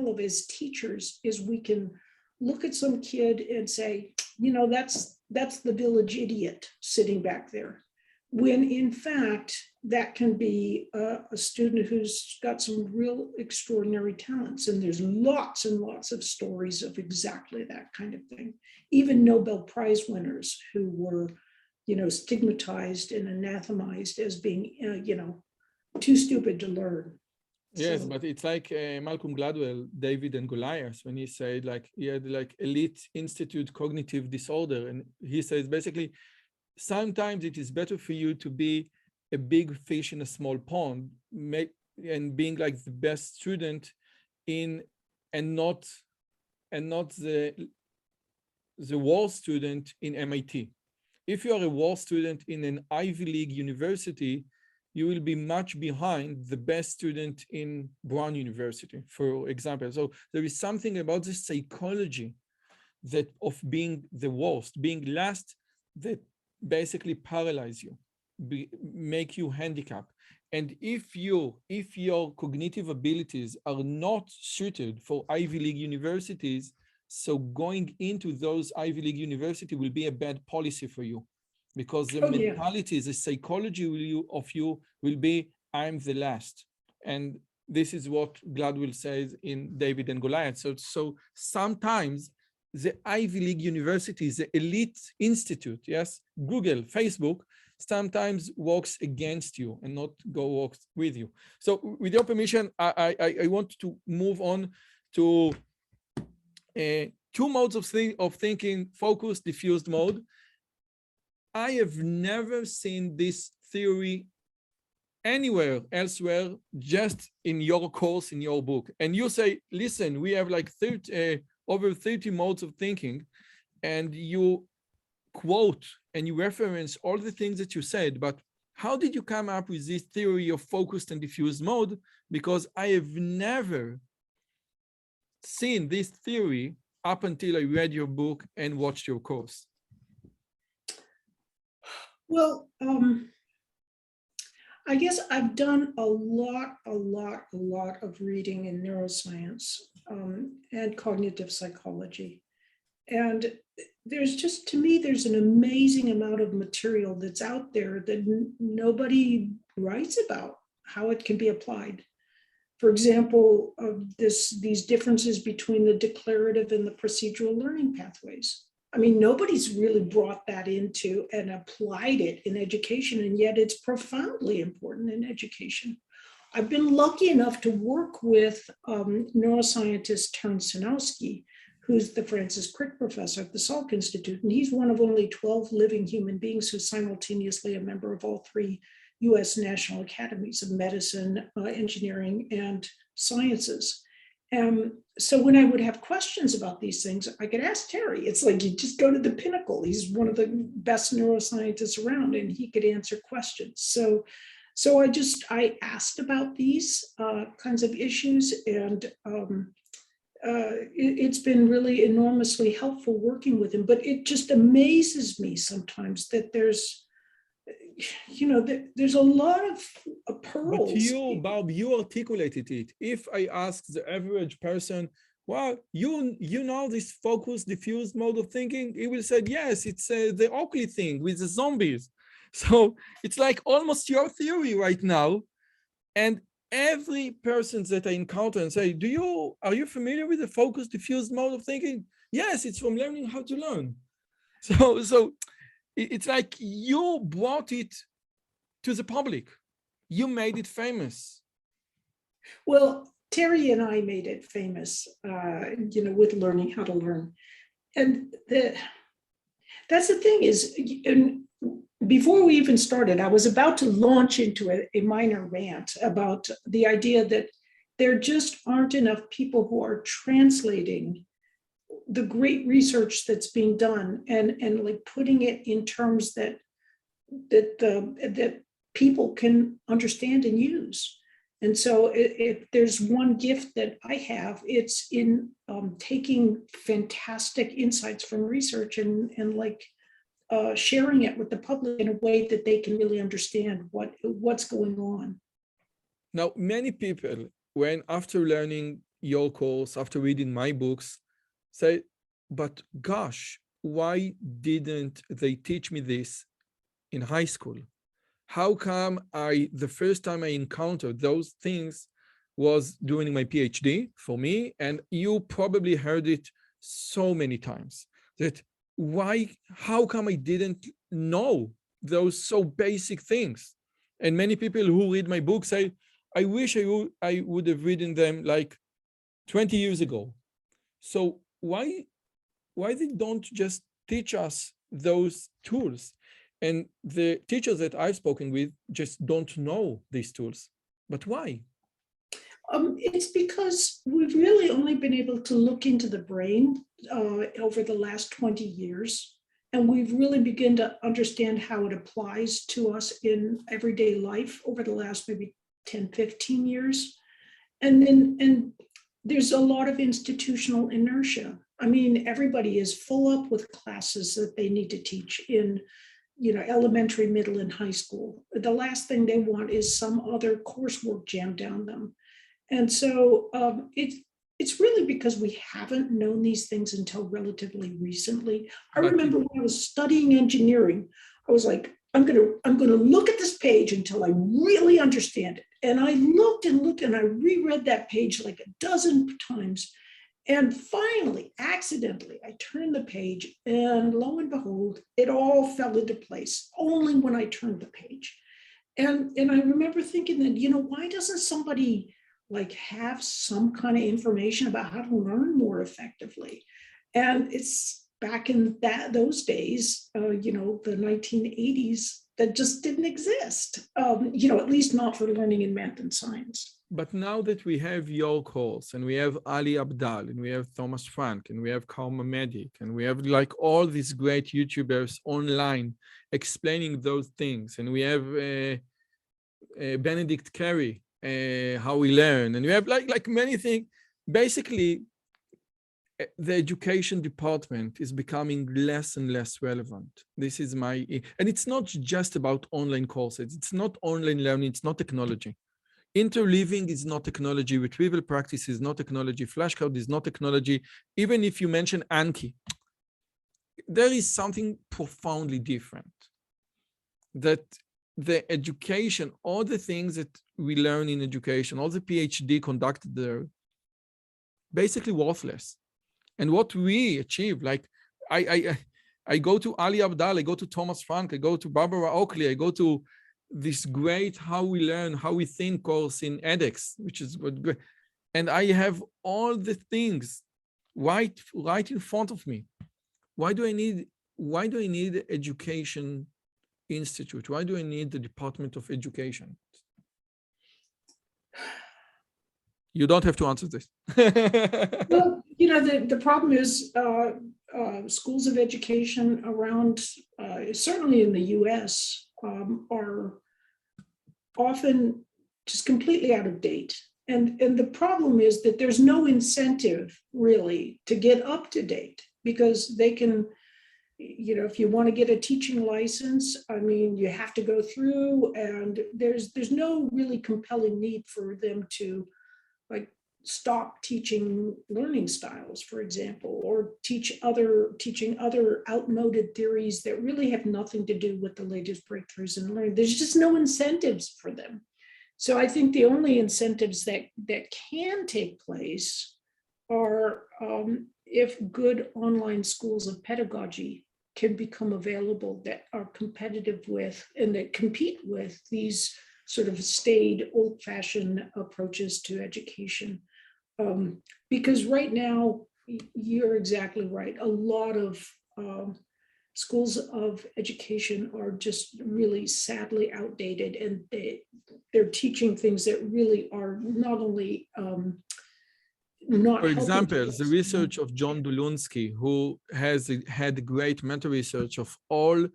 of as teachers is we can look at some kid and say, that's the village idiot sitting back there. When in fact, that can be a student who's got some real extraordinary talents. And there's lots and lots of stories of exactly that kind of thing. Even Nobel Prize winners who were, stigmatized and anathemized as being, too stupid to learn. Yes, but it's like Malcolm Gladwell, David and Goliath, when he said he had elite institute cognitive disorder. And he says basically, sometimes it is better for you to be a big fish in a small pond, and being the best student and not the worst student in MIT. If you are a worst student in an Ivy League university, you will be much behind the best student in Brown University, for example. So there is something about the psychology that of being the worst, being last, that basically paralyze you, make you handicapped. And if your cognitive abilities are not suited for Ivy League universities, so going into those Ivy League university will be a bad policy for you, because the mentality, the psychology of you will be, I'm the last. And this is what Gladwell says in David and Goliath. So sometimes the Ivy League universities, the elite institute, yes, Google, Facebook, sometimes works against you and not works with you. So with your permission, I want to move on to two modes of thinking: focused, diffused mode. I have never seen this theory anywhere elsewhere, just in your course, in your book. And you say, listen, we have like over 30 modes of thinking, and you quote and you reference all the things that you said, but how did you come up with this theory of focused and diffused mode? Because I have never seen this theory up until I read your book and watched your course. Well, I guess I've done a lot of reading in neuroscience and cognitive psychology. And there's just, to me, there's an amazing amount of material that's out there that nobody writes about how it can be applied. For example, these differences between the declarative and the procedural learning pathways. I mean, nobody's really brought that into and applied it in education, and yet it's profoundly important in education. I've been lucky enough to work with neuroscientist Terence Sinowski, who's the Francis Crick Professor at the Salk Institute, and he's one of only 12 living human beings who's simultaneously a member of all 3 US National Academies of Medicine, Engineering, and Sciences. So when I would have questions about these things, I could ask Terry. It's like you just go to the pinnacle. He's one of the best neuroscientists around, and he could answer questions. So I asked about these kinds of issues, and it's been really enormously helpful working with him. But it just amazes me sometimes that there's a lot of pearls. But you, Bob, you articulated it. If I ask the average person, well, you know this focused, diffused mode of thinking, he will say, yes, it's the Oakley thing with the zombies. So it's like almost your theory right now. And every person that I encounter and say, are you familiar with the focused, diffused mode of thinking? Yes, it's from learning how to learn. So it's like you brought it to the public. You made it famous. Well, Terry and I made it famous, with learning how to learn. And that's the thing is, before we even started, I was about to launch into a minor rant about the idea that there just aren't enough people who are translating the great research that's being done and like putting it in terms that people can understand and use. And so if there's one gift that I have, it's in taking fantastic insights from research and sharing it with the public in a way that they can really understand what's going on. Now, many people, when after learning your course, after reading my books, say, but gosh, why didn't they teach me this in high school? How come the first time I encountered those things was during my PhD for me, and you probably heard it so many times, that how come I didn't know those so basic things? And many people who read my book say, I wish I would have written them like 20 years ago. So why they don't just teach us those tools? And the teachers that I've spoken with just don't know these tools. But why? It's because we've really only been able to look into the brain over the last 20 years. And we've really begun to understand how it applies to us in everyday life over the last maybe 10, 15 years. And there's a lot of institutional inertia. I mean, everybody is full up with classes that they need to teach in, elementary, middle, and high school. The last thing they want is some other coursework jammed down them. And so it's really because we haven't known these things until relatively recently. I remember when I was studying engineering, I was like, I'm gonna look at this page until I really understand it. And I looked and looked and I reread that page like a dozen times. And finally, accidentally, I turned the page and lo and behold, it all fell into place only when I turned the page. And I remember thinking that, why doesn't somebody like have some kind of information about how to learn more effectively? And it's back in those days, the 1980s, that just didn't exist, at least not for learning in math and science. But now that we have your course, and we have Ali Abdal, and we have Thomas Frank, and we have Karma Medic, and we have like all these great YouTubers online explaining those things, and we have Benedict Carey, how we learn, and we have like many things. Basically, the education department is becoming less and less relevant. This is and it's not just about online courses. It's not online learning. It's not technology. Interleaving is not technology. Retrieval practice is not technology. Flashcard is not technology. Even if you mention Anki, there is something profoundly different. That the education, all the things that we learn in education, all the PhD conducted there, basically worthless. And what we achieve, like I go to Ali Abdal, I go to Thomas Frank, I go to Barbara Oakley, I go to this great How We Learn, How We Think course in edX, which is what great. And I have all the things right in front of me. Why do I need education institute? Why do I need the Department of Education? You don't have to answer this. Well, the problem is schools of education around, certainly in the US, are often just completely out of date. And the problem is that there's no incentive really to get up to date, because they can, if you want to get a teaching license, I mean, you have to go through, and there's no really compelling need for them to like stop teaching learning styles, for example, or teaching other outmoded theories that really have nothing to do with the latest breakthroughs in learning. There's just no incentives for them. So I think the only incentives that can take place are if good online schools of pedagogy can become available that are competitive with and that compete with these sort of staid, old-fashioned approaches to education. Because right now, you're exactly right. A lot of schools of education are just really sadly outdated, and they're teaching things that really are not only not. For example, the research of John Dulunsky, who has had great meta-research of all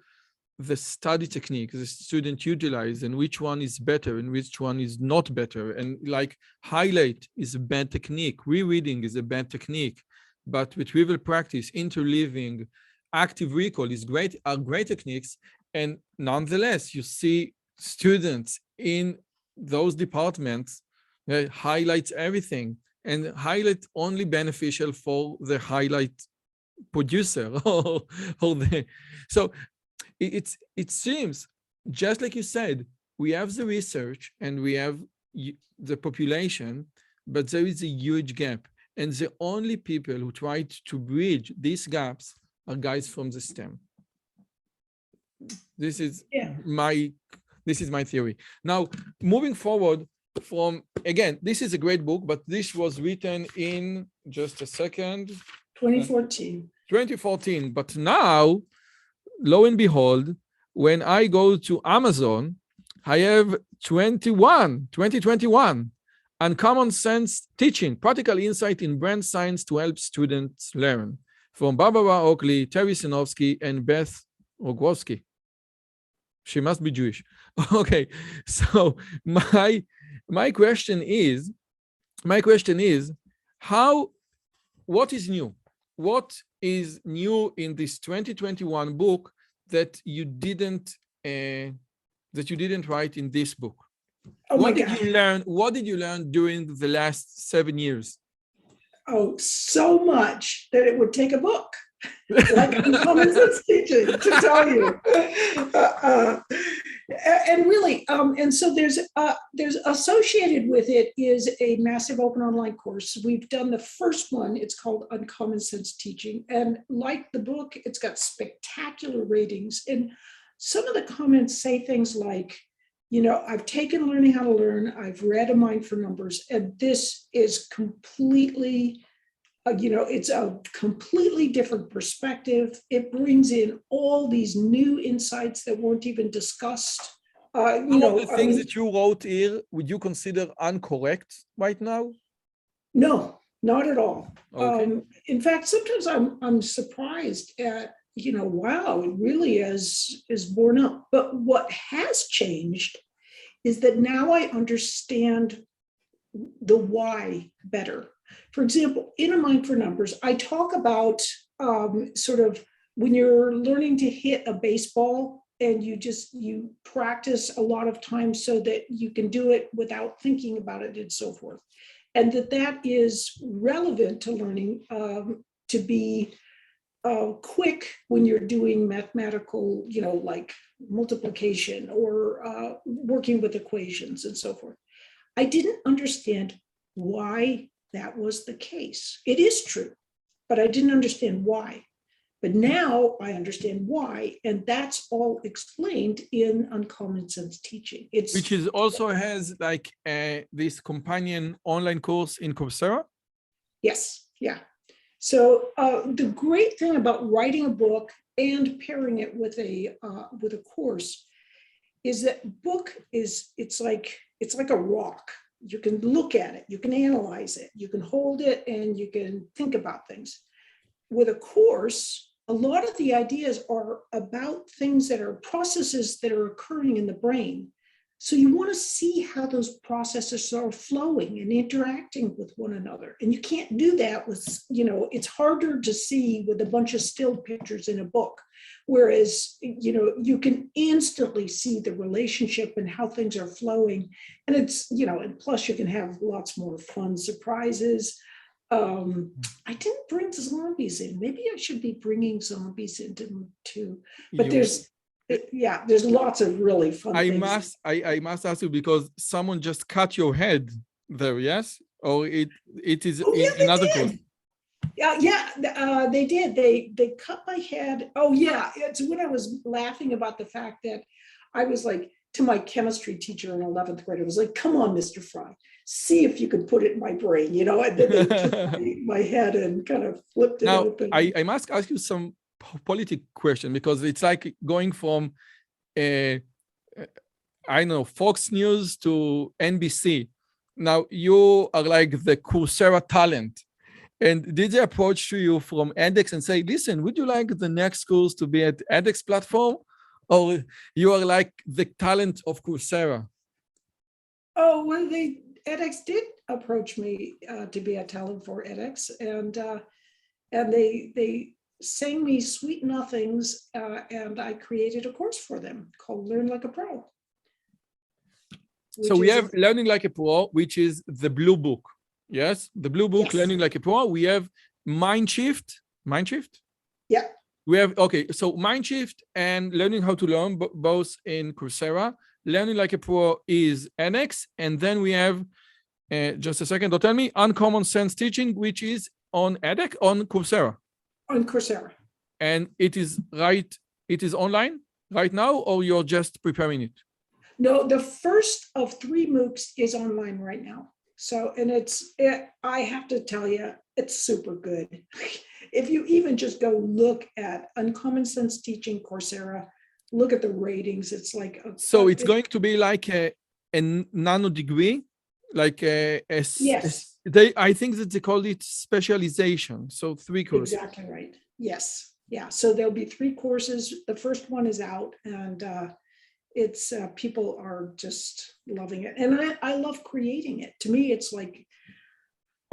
the study techniques the student utilize, and which one is better and which one is not better. And like highlight is a bad technique, rereading is a bad technique, but retrieval practice, interleaving, active recall are great techniques. And nonetheless, you see students in those departments highlights everything, and highlight only beneficial for the highlight producer so it seems, just like you said, we have the research and we have the population, but there is a huge gap. And the only people who tried to bridge these gaps are guys from the STEM. This is my theory. Now, moving forward again, this is a great book, but this was written in, just a second. 2014. But now, lo and behold, when I go to Amazon, I have 2021, Uncommon Sense Teaching, Practical Insight in Brand Science to Help Students Learn, from Barbara Oakley, Terry Sinofsky, and Beth Rogowski. She must be Jewish. Okay, so my question is, what is new? what is new in this 2021 book that you didn't write in this book? Oh my What did gosh. you learn? What did you learn during the last 7 years? Oh, so much that it would take a book, like Uncommon Sense Teaching, to tell you. And really, and so there's associated with it is a massive open online course. We've done the first one. It's called Uncommon Sense Teaching. And like the book, it's got spectacular ratings. And some of the comments say things like, you know, I've taken Learning How to Learn, I've read A Mind for Numbers, and this is completely, you know, it's a completely different perspective. It brings in all these new insights that weren't even discussed. Some of the things that you wrote here, would you consider incorrect right now? No, not at all. Okay. In fact, sometimes I'm surprised at, you know, wow, it really is borne out. But what has changed is that now I understand the why better. For example, in A Mind for Numbers, I talk about sort of when you're learning to hit a baseball and you practice a lot of times so that you can do it without thinking about it and so forth. And that is relevant to learning to be quick when you're doing mathematical, you know, like multiplication or working with equations and so forth. I didn't understand why that was the case. It is true, but I didn't understand why. But now I understand why, and that's all explained in Uncommon Sense Teaching. Which is also has like this companion online course in Coursera? Yes, yeah. So the great thing about writing a book and pairing it with a course is that book it's like a rock. You can look at it, you can analyze it, you can hold it, and you can think about things. With a course, a lot of the ideas are about things that are processes that are occurring in the brain. So you want to see how those processes are flowing and interacting with one another. And you can't do that with, you know, it's harder to see with a bunch of still pictures in a book. Whereas, you know, you can instantly see the relationship and how things are flowing. And it's, you know, and plus you can have lots more fun surprises. I didn't bring zombies in. Maybe I should be bringing zombies into too. But there's lots of really fun things. I must ask you because someone just cut your head there, yes? Or it is in another course? They did. They cut my head. Oh yeah, it's when I was laughing about the fact that I was like to my chemistry teacher in 11th grade. I was like, "Come on, Mr. Fry, see if you can put it in my brain," you know. And then they took my head and kind of flipped it open. I must ask you some political question because it's like going from I don't know, Fox News to NBC. Now you are like the Coursera talent. And did they approach you from edX and say, listen, would you like the next course to be at edX platform? Or you are like the talent of Coursera? Oh, well, edX did approach me to be a talent for edX. And they sang me sweet nothings, and I created a course for them called Learn Like a Pro. So we have Learning Like a Pro, which is the blue book. Yes, the blue book, yes. Learning Like a Pro. We have Mindshift. Yeah. We have, okay, so Mindshift and Learning How to Learn, both in Coursera. Learning Like a Pro is edX. And then we have, just a second, don't tell me, Uncommon Sense Teaching, which is on edX, on Coursera. On Coursera. And it is online right now, or you're just preparing it? No, the first of 3 MOOCs is online right now. So, and I have to tell you, it's super good. If you even just go look at Uncommon Sense Teaching Coursera, look at the ratings, it's like... So it's going to be like a nano degree, like yes. I think that they call it specialization. So 3 courses. Exactly right. Yes. Yeah. So there'll be 3 courses. The first one is out, and it's people are just loving it, and I love creating it. To me, it's like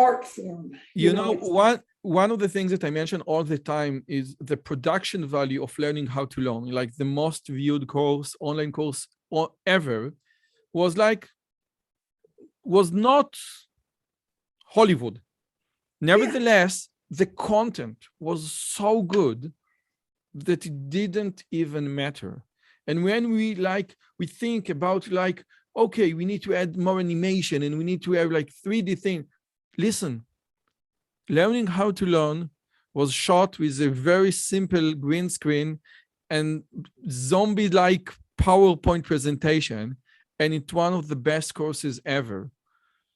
art form. You know, one of the things that I mention all the time is the production value of learning how to learn. Like the most viewed course, online course ever was not Hollywood. Nevertheless, the content was so good that it didn't even matter. And when we think about okay, we need to add more animation and we need to have 3D thing. Listen, learning how to learn was shot with a very simple green screen and zombie-like PowerPoint presentation, and it's one of the best courses ever.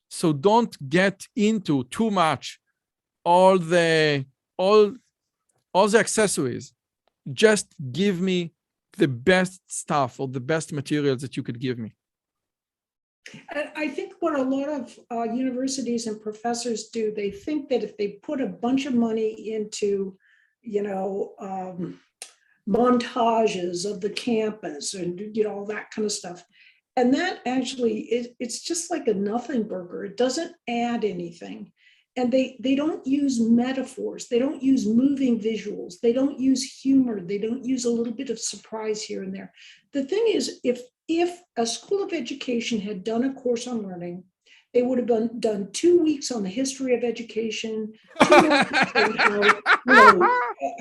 So don't get into too much all the accessories. Just give me the best stuff or the best materials that you could give me. I think what a lot of universities and professors do, they think that if they put a bunch of money into, montages of the campus and, all that kind of stuff, and that actually, it's just like a nothing burger. It doesn't add anything. And they don't use metaphors. They don't use moving visuals. They don't use humor. They don't use a little bit of surprise here and there. The thing is, if a school of education had done a course on learning, they would have done 2 weeks on the history of education, 2 more weeks on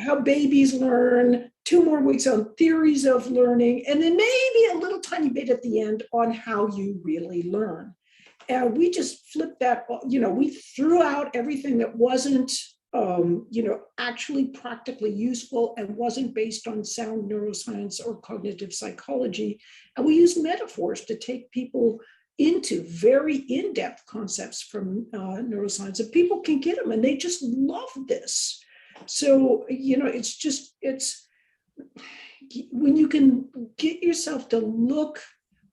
how babies learn, 2 more weeks on theories of learning, and then maybe a little tiny bit at the end on how you really learn. And we just flipped that, we threw out everything that wasn't, actually practically useful and wasn't based on sound neuroscience or cognitive psychology. And we used metaphors to take people into very in-depth concepts from neuroscience, and people can get them, and they just love this. So, it's when you can get yourself to look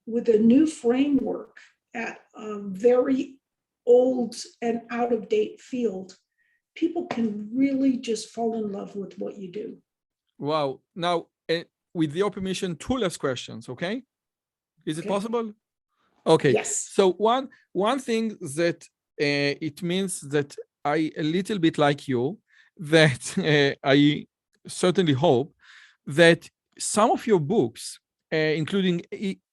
with a new framework at a very old and out-of-date field, people can really just fall in love with what you do. Wow. Now, with your permission, 2 last questions, okay? Is it possible? Okay. Yes. So one thing that it means that I a little bit like you, that I certainly hope that some of your books, including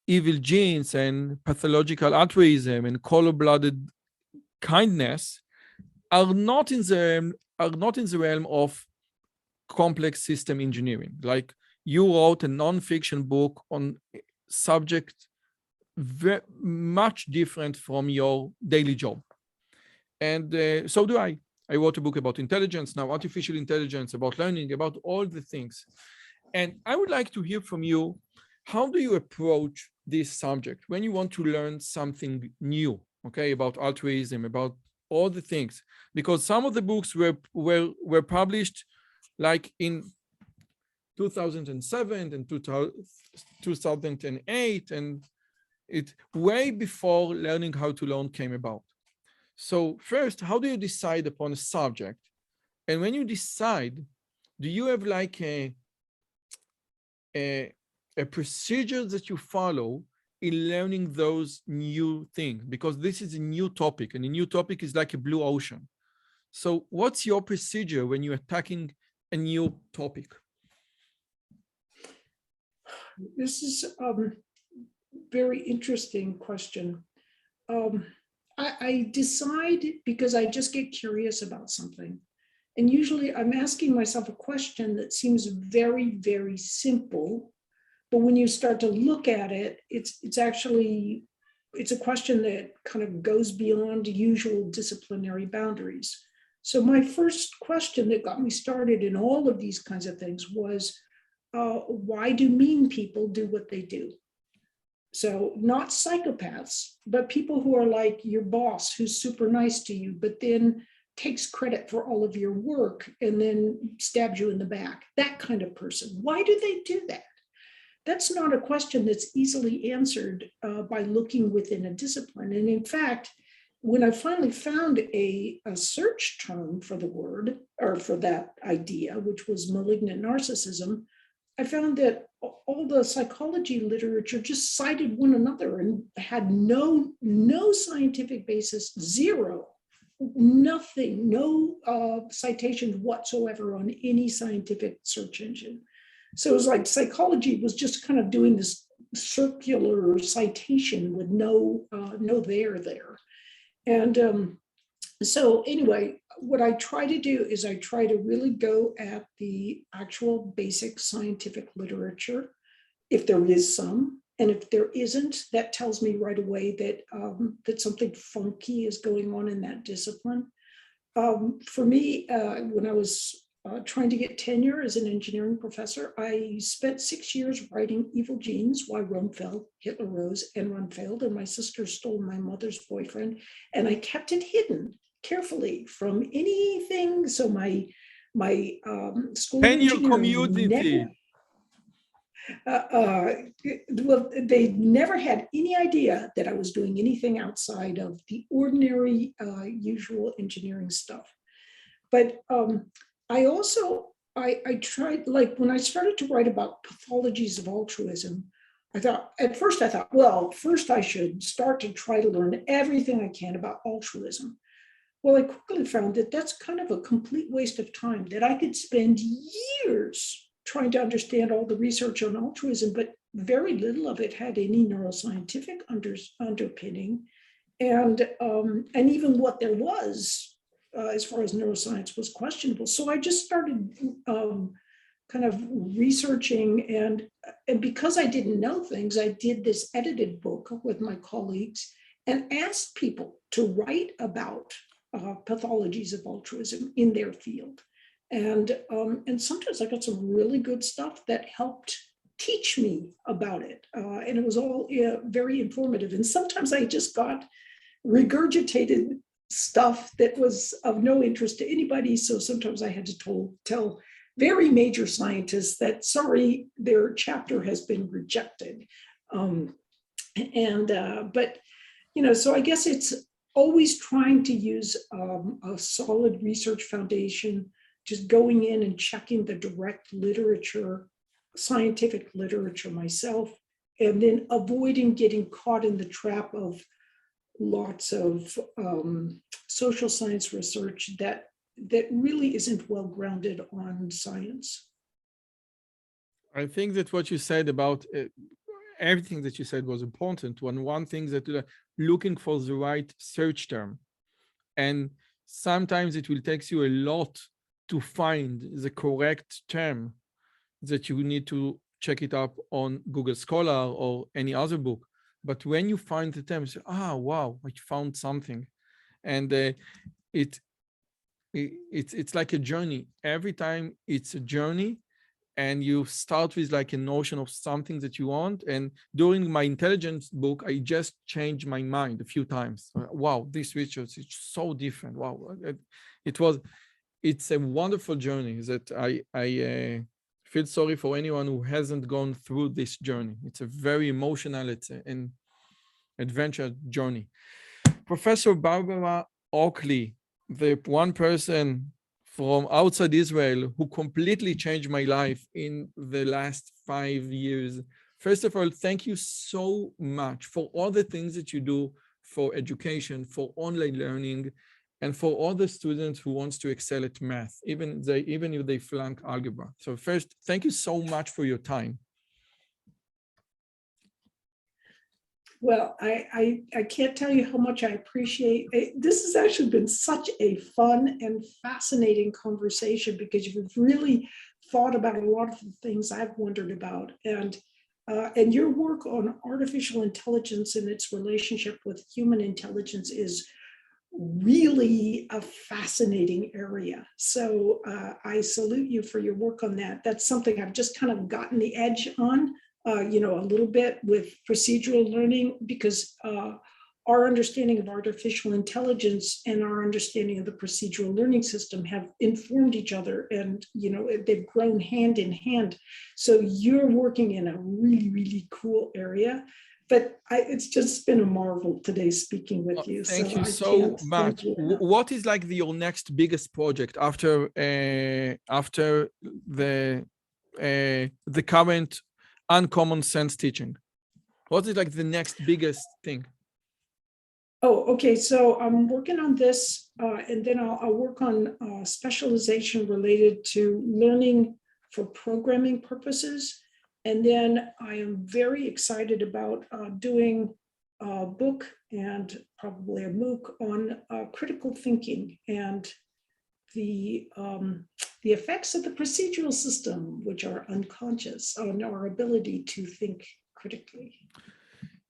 Evil Genes and Pathological Altruism and Cold-Blooded Kindness, are not in the realm of complex system engineering. Like you wrote a non-fiction book on subject very much different from your daily job, and so do I. I wrote a book about intelligence, now artificial intelligence, about learning, about all the things. And I would like to hear from you, how do you approach this subject when you want to learn something new, okay, about altruism, about all the things? Because some of the books were published like in 2007 and 2008, and it's way before learning how to learn came about. So first, how do you decide upon a subject? And when you decide, do you have like a procedure that you follow in learning those new things? Because this is a new topic, and a new topic is like a blue ocean. So what's your procedure when you're attacking a new topic? This is very interesting question. I decide because I just get curious about something. And usually I'm asking myself a question that seems very, very simple. But when you start to look at it, it's a question that kind of goes beyond usual disciplinary boundaries. So my first question that got me started in all of these kinds of things was, why do mean people do what they do? So not psychopaths, but people who are like your boss, who's super nice to you, but then takes credit for all of your work and then stabs you in the back. That kind of person. Why do they do that? That's not a question that's easily answered by looking within a discipline. And in fact, when I finally found a search term for the word, or for that idea, which was malignant narcissism, I found that all the psychology literature just cited one another and had no scientific basis, zero nothing, no citations whatsoever on any scientific search engine. So it was like psychology was just kind of doing this circular citation with no there. And so anyway, what I try to do is I try to really go at the actual basic scientific literature, if there is some. And if there isn't, that tells me right away that that something funky is going on in that discipline. For me, when I was trying to get tenure as an engineering professor, I spent 6 years writing Evil Genes, Why Rome Fell, Hitler Rose, Enron Failed, and my sister stole my mother's boyfriend, and I kept it hidden carefully from anything. So my school Tenure engineering community. well, they never had any idea that I was doing anything outside of the ordinary, usual engineering stuff. But I also, I tried, like when I started to write about pathologies of altruism, at first I thought, well, first I should start to try to learn everything I can about altruism. Well, I quickly found that that's kind of a complete waste of time, that I could spend years trying to understand all the research on altruism, but very little of it had any neuroscientific underpinning. And even what there was, as far as neuroscience, was questionable. So I just started kind of researching, and because I didn't know things, I did this edited book with my colleagues and asked people to write about pathologies of altruism in their field. And sometimes I got some really good stuff that helped teach me about it. And it was all very informative. And sometimes I just got regurgitated stuff that was of no interest to anybody. So sometimes I had to tell very major scientists that, sorry, their chapter has been rejected. But, you know, so I guess it's always trying to use a solid research foundation, just going in and checking the direct literature, scientific literature myself, and then avoiding getting caught in the trap of lots of social science research that really isn't well grounded on science. I think that what you said about everything that you said was important. One thing that looking for the right search term, and sometimes it will take you a lot to find the correct term that you need to check it up on Google Scholar or any other book. But when you find the term, you say, wow, I found something. And it's like a journey. Every time it's a journey, and you start with like a notion of something that you want. And during my intelligence book, I just changed my mind a few times. Wow, this research is so different. Wow, it's a wonderful journey that I feel sorry for anyone who hasn't gone through this journey. It's a very emotional, it's an adventure journey. Professor Barbara Oakley, the one person from outside Israel who completely changed my life in the last 5 years. First of all, thank you so much for all the things that you do for education, for online learning, and for all the students who wants to excel at math, even if they flunk algebra. So first, thank you so much for your time. Well, I can't tell you how much I appreciate it. This has actually been such a fun and fascinating conversation, because you've really thought about a lot of the things I've wondered about. And your work on artificial intelligence and its relationship with human intelligence is really a fascinating area. So I salute you for your work on that. That's something I've just kind of gotten the edge on. A little bit with procedural learning, because our understanding of artificial intelligence and our understanding of the procedural learning system have informed each other, and they've grown hand in hand. So you're working in a really, really cool area. But it's just been a marvel today speaking with you. Thank you so much. What is like your next biggest project after the current uncommon sense teaching? What is like the next biggest thing? Oh, okay. So I'm working on this, and then I'll work on specialization related to learning for programming purposes. And then I am very excited about doing a book and probably a MOOC on critical thinking and the effects of the procedural system, which are unconscious, on our ability to think critically.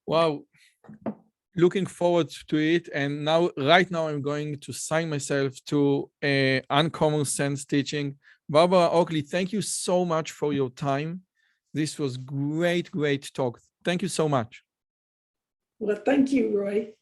Wow. Looking forward to it. And now, right now, I'm going to sign myself to Uncommon Sense teaching. Barbara, Oakley, thank you so much for your time. This was great talk. Thank you so much. Well, thank you, Roy.